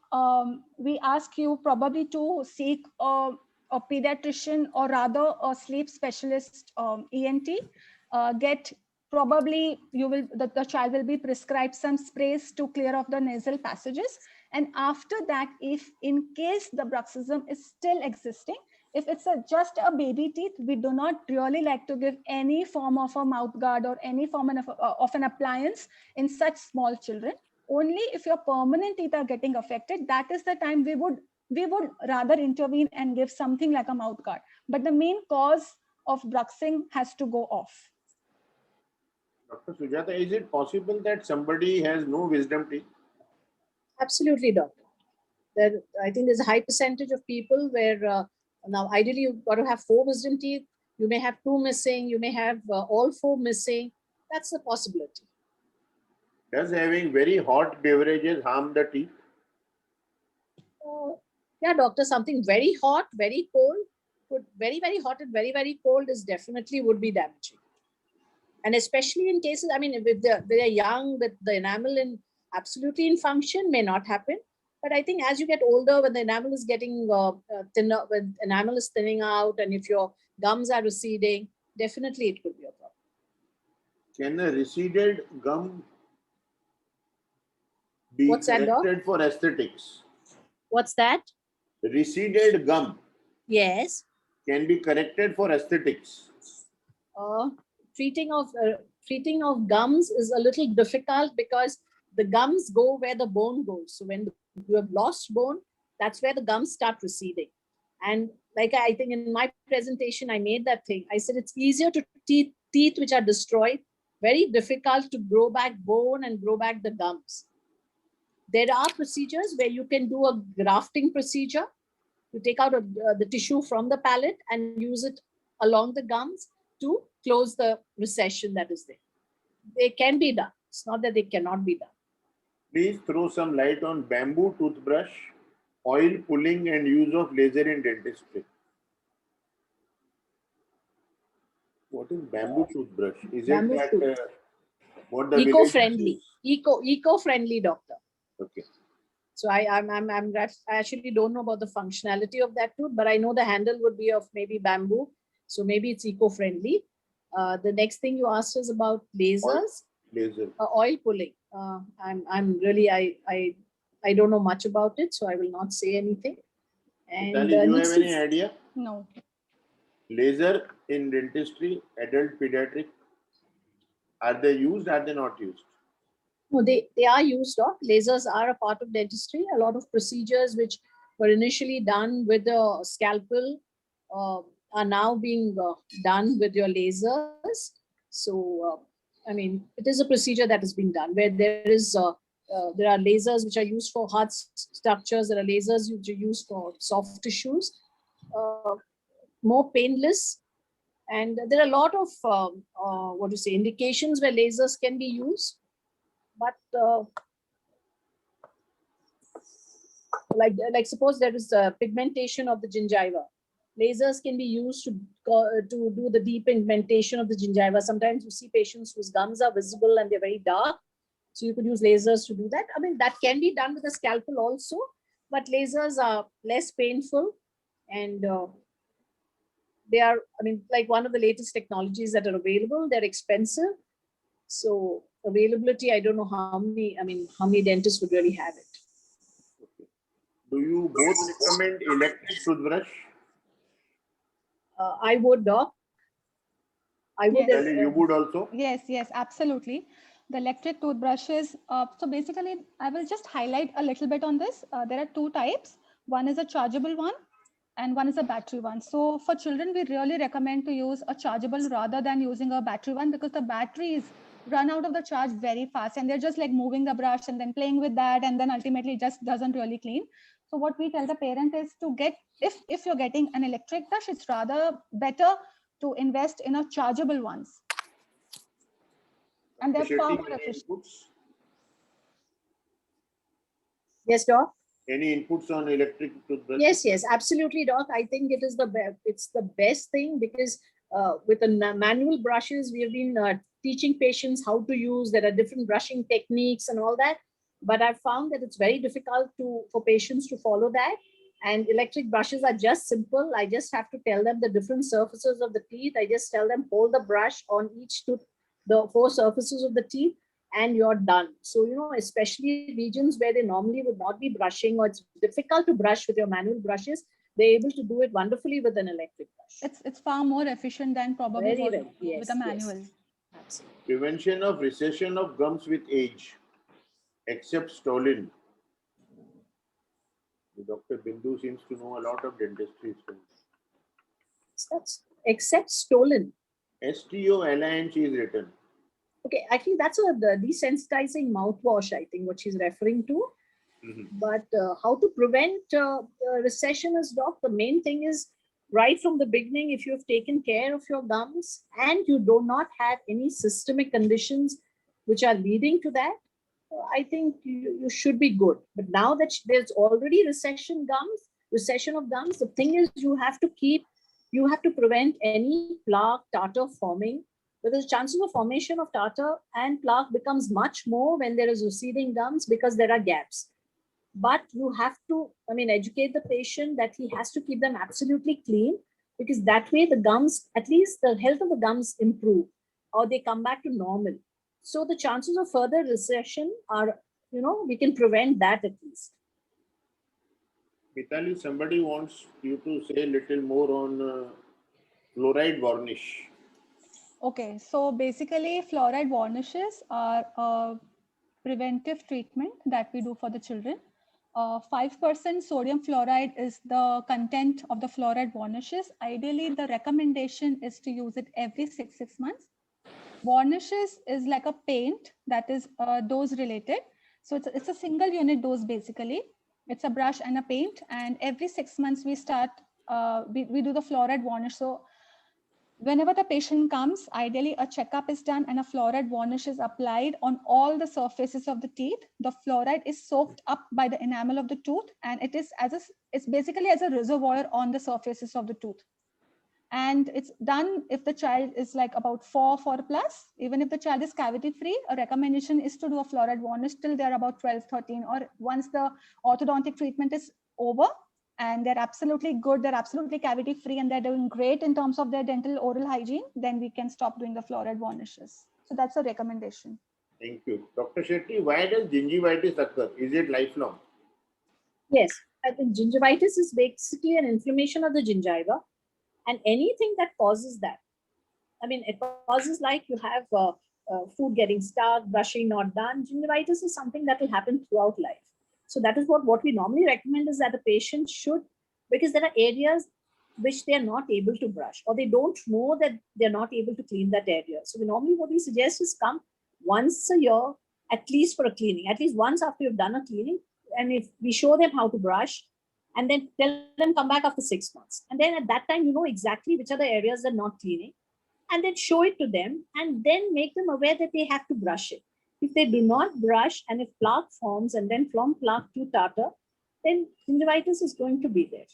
ask you probably to seek a pediatrician, or rather a sleep specialist, ENT. Probably the child will be prescribed some sprays to clear off the nasal passages. And after that, if in case the bruxism is still existing, if it's just a baby teeth, we do not really like to give any form of a mouth guard or any form of an appliance in such small children. Only if your permanent teeth are getting affected, that is the time we would rather intervene and give something like a mouth guard. But the main cause of bruxing has to go off. Dr. Sujata, is it possible that somebody has no wisdom teeth? absolutely, doctor. I think there's a high percentage of people where now ideally you've got to have 4 wisdom teeth. You may have 2 missing. You may have all 4 missing. That's a possibility. Does having very hot beverages harm the teeth? Yeah, doctor, something very hot, very cold, very, very hot and very, very cold is definitely would be damaging. And especially in cases, I mean, if they're young, with the enamel absolutely in function, may not happen. But I think as you get older, when the enamel is getting thinner, when enamel is thinning out, and if your gums are receding, definitely it could be a problem. Can a receded gum be What's that, Doc? corrected for aesthetics? What's that? Receded gum Yes. can be corrected for aesthetics. Treating of gums is a little difficult, because the gums go where the bone goes. So when you have lost bone, that's where the gums start receding. And like I think in my presentation, I made that thing. I said it's easier to teeth which are destroyed, very difficult to grow back bone and grow back the gums. There are procedures where you can do a grafting procedure. You take out the tissue from the palate and use it along the gums to close the recession that is there. They can be done. It's not that they cannot be done. Please throw some light on bamboo toothbrush, oil pulling, and use of laser in dentistry. What is bamboo toothbrush? Is Bamboo it that what the eco-friendly? Eco-friendly, doctor. Okay. So I actually don't know about the functionality of that tooth, but I know the handle would be of maybe bamboo. So maybe it's eco-friendly. The next thing you asked is about lasers. Laser. Oil pulling. I'm really, I I don't know much about it, so I will not say anything. And Mitali, do you next have any is- idea? No. Laser in dentistry, adult pediatric, are they used? Are they not used? No, they are used. Doc. Lasers are a part of dentistry. A lot of procedures which were initially done with a scalpel are now being done with your lasers. So, I mean, it is a procedure that is being done where there are lasers which are used for hard structures. There are lasers which are used for soft tissues, more painless. And there are a lot of what do you say indications where lasers can be used, but like suppose there is a pigmentation of the gingiva, lasers can be used to do the deep pigmentation of the gingiva. Sometimes you see patients whose gums are visible and they're very dark, so you could use lasers to do that. I mean, that can be done with a scalpel also, but lasers are less painful, and they are, I mean, like one of the latest technologies that are available. They're expensive, so availability, I don't know how many dentists would really have it. Do you both recommend electric toothbrush? I would, Doc. I would. Yes. Mitali, you would also? Yes, absolutely. The electric toothbrushes. So basically, I will just highlight a little bit on this. There are two types. One is a chargeable one and one is a battery one. So for children, we really recommend to use a chargeable rather than using a battery one, because the batteries run out of the charge very fast and they're just like moving the brush and then playing with that, and then ultimately it just doesn't really clean. So what we tell the parent is to get, if you're getting an electric brush, it's rather better to invest in a chargeable ones. And they're Dr. far Shetty, more any efficient. inputs? Yes, Doc. Any inputs on electric toothbrush? Yes, absolutely, Doc. I think it is it's the best thing, because with the manual brushes, we have been teaching patients how to use. There are different brushing techniques and all that, but I've found that it's very difficult for patients to follow that. And electric brushes are just simple. I just have to tell them the different surfaces of the teeth. I just tell them hold the brush on each tooth, the 4 surfaces of the teeth, and you're done. So, especially regions where they normally would not be brushing, or it's difficult to brush with your manual brushes, they're able to do it wonderfully with an electric brush. It's far more efficient than probably Very, what very, you do with a yes, manual. yes. Absolutely. Prevention of recession of gums with age, except stolen. Dr. Bindu seems to know a lot of dentistry. That's except stolen. STOLING is written. Okay, actually, that's the desensitizing mouthwash, I think, what she's referring to. But how to prevent recession is, Doc, the main thing is right from the beginning, if you have taken care of your gums and you do not have any systemic conditions which are leading to that, I think you should be good. But now that there's already recession of gums, the thing is you have to prevent any plaque, tartar forming. Because the chances of formation of tartar and plaque becomes much more when there is receding gums, because there are gaps. But you have to, educate the patient that he has to keep them absolutely clean, because that way the gums, at least the health of the gums improve, or they come back to normal. So the chances of further recession are, we can prevent that at least. Mitali, somebody wants you to say a little more on fluoride varnish. Okay, so basically fluoride varnishes are a preventive treatment that we do for the children. 5% sodium fluoride is the content of the fluoride varnishes. Ideally, the recommendation is to use it every 6 months. Varnishes is like a paint that is dose related. So it's a single unit dose basically. It's a brush and a paint, and every 6 months we start, we do the fluoride varnish. So whenever the patient comes, ideally a checkup is done and a fluoride varnish is applied on all the surfaces of the teeth. The fluoride is soaked up by the enamel of the tooth, and it's basically as a reservoir on the surfaces of the tooth. And it's done if the child is like about 4 plus. Even if the child is cavity free, a recommendation is to do a fluoride varnish till they're about 12, 13, or once the orthodontic treatment is over and they're absolutely good, they're absolutely cavity free, and they're doing great in terms of their dental oral hygiene, then we can stop doing the fluoride varnishes. So that's a recommendation. Thank you. Dr. Shetty, why does gingivitis occur? Is it lifelong? Yes, I think gingivitis is basically an inflammation of the gingiva, and anything that causes that. I mean, it causes like you have food getting stuck, brushing not done. Gingivitis is something that will happen throughout life. So that is what we normally recommend is that a patient should, because there are areas which they are not able to brush or they don't know that they're not able to clean that area. So what we suggest is come once a year, at least for a cleaning, at least once after you've done a cleaning. And if we show them how to brush, and then tell them come back after 6 months. And then at that time, you know exactly which are the areas they're not cleaning, and then show it to them and then make them aware that they have to brush it. If they do not brush and if plaque forms and then from plaque to tartar, then gingivitis is going to be there.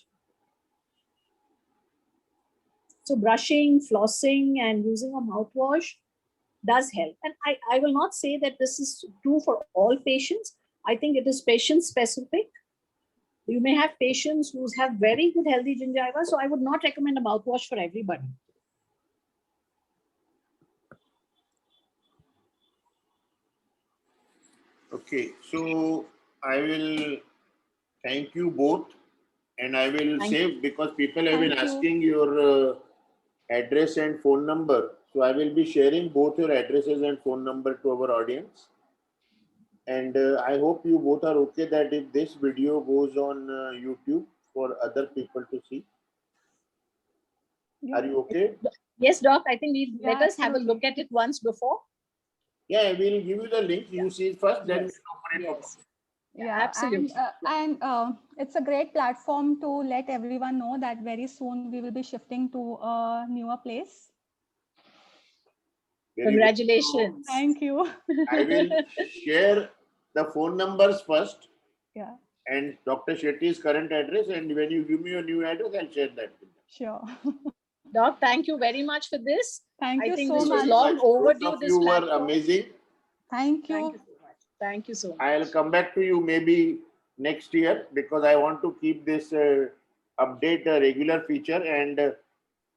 So brushing, flossing, and using a mouthwash does help. And I will not say that this is true for all patients. I think it is patient specific. You may have patients who have very good healthy gingiva, so I would not recommend a mouthwash for everybody. Okay, so I will thank you both, and I will Thank save because people have been Thank you. asking your address and phone number. So I will be sharing both your addresses and phone number to our audience. And I hope you both are okay that if this video goes on YouTube for other people to see. Yeah. Are you okay? Yes, Doc, I think let Yeah, us have a look at it once before. Yeah, we will give you the link. You see it first, then Yes. we'll open it for Yes. Yeah, Absolutely. And it's a great platform to let everyone know that very soon we will be shifting to a newer place. Very good. Congratulations. Thank you. I will share the phone numbers first Yeah, and Dr. Shetty's current address. And when you give me your new address, I'll share that with them. sure. Doc, thank you very much for this. Thank I you think so this was much. long overdue. Both of This you were platform. amazing. Thank Thank you. you so much. Thank you so much. I'll come back to you maybe next year because I want to keep this update a regular feature. And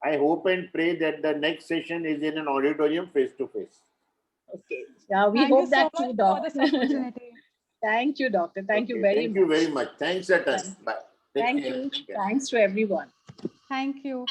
I hope and pray that the next session is in an auditorium face to face. Okay. Yeah, we Thank you hope so that much too, for Doc. this opportunity. Thank you, Doctor. Thank you Okay, very thank much. you very much. Thanks a ton. Thank you. Bye. Take Thank care. you. Take care. Thanks to everyone. Thank you.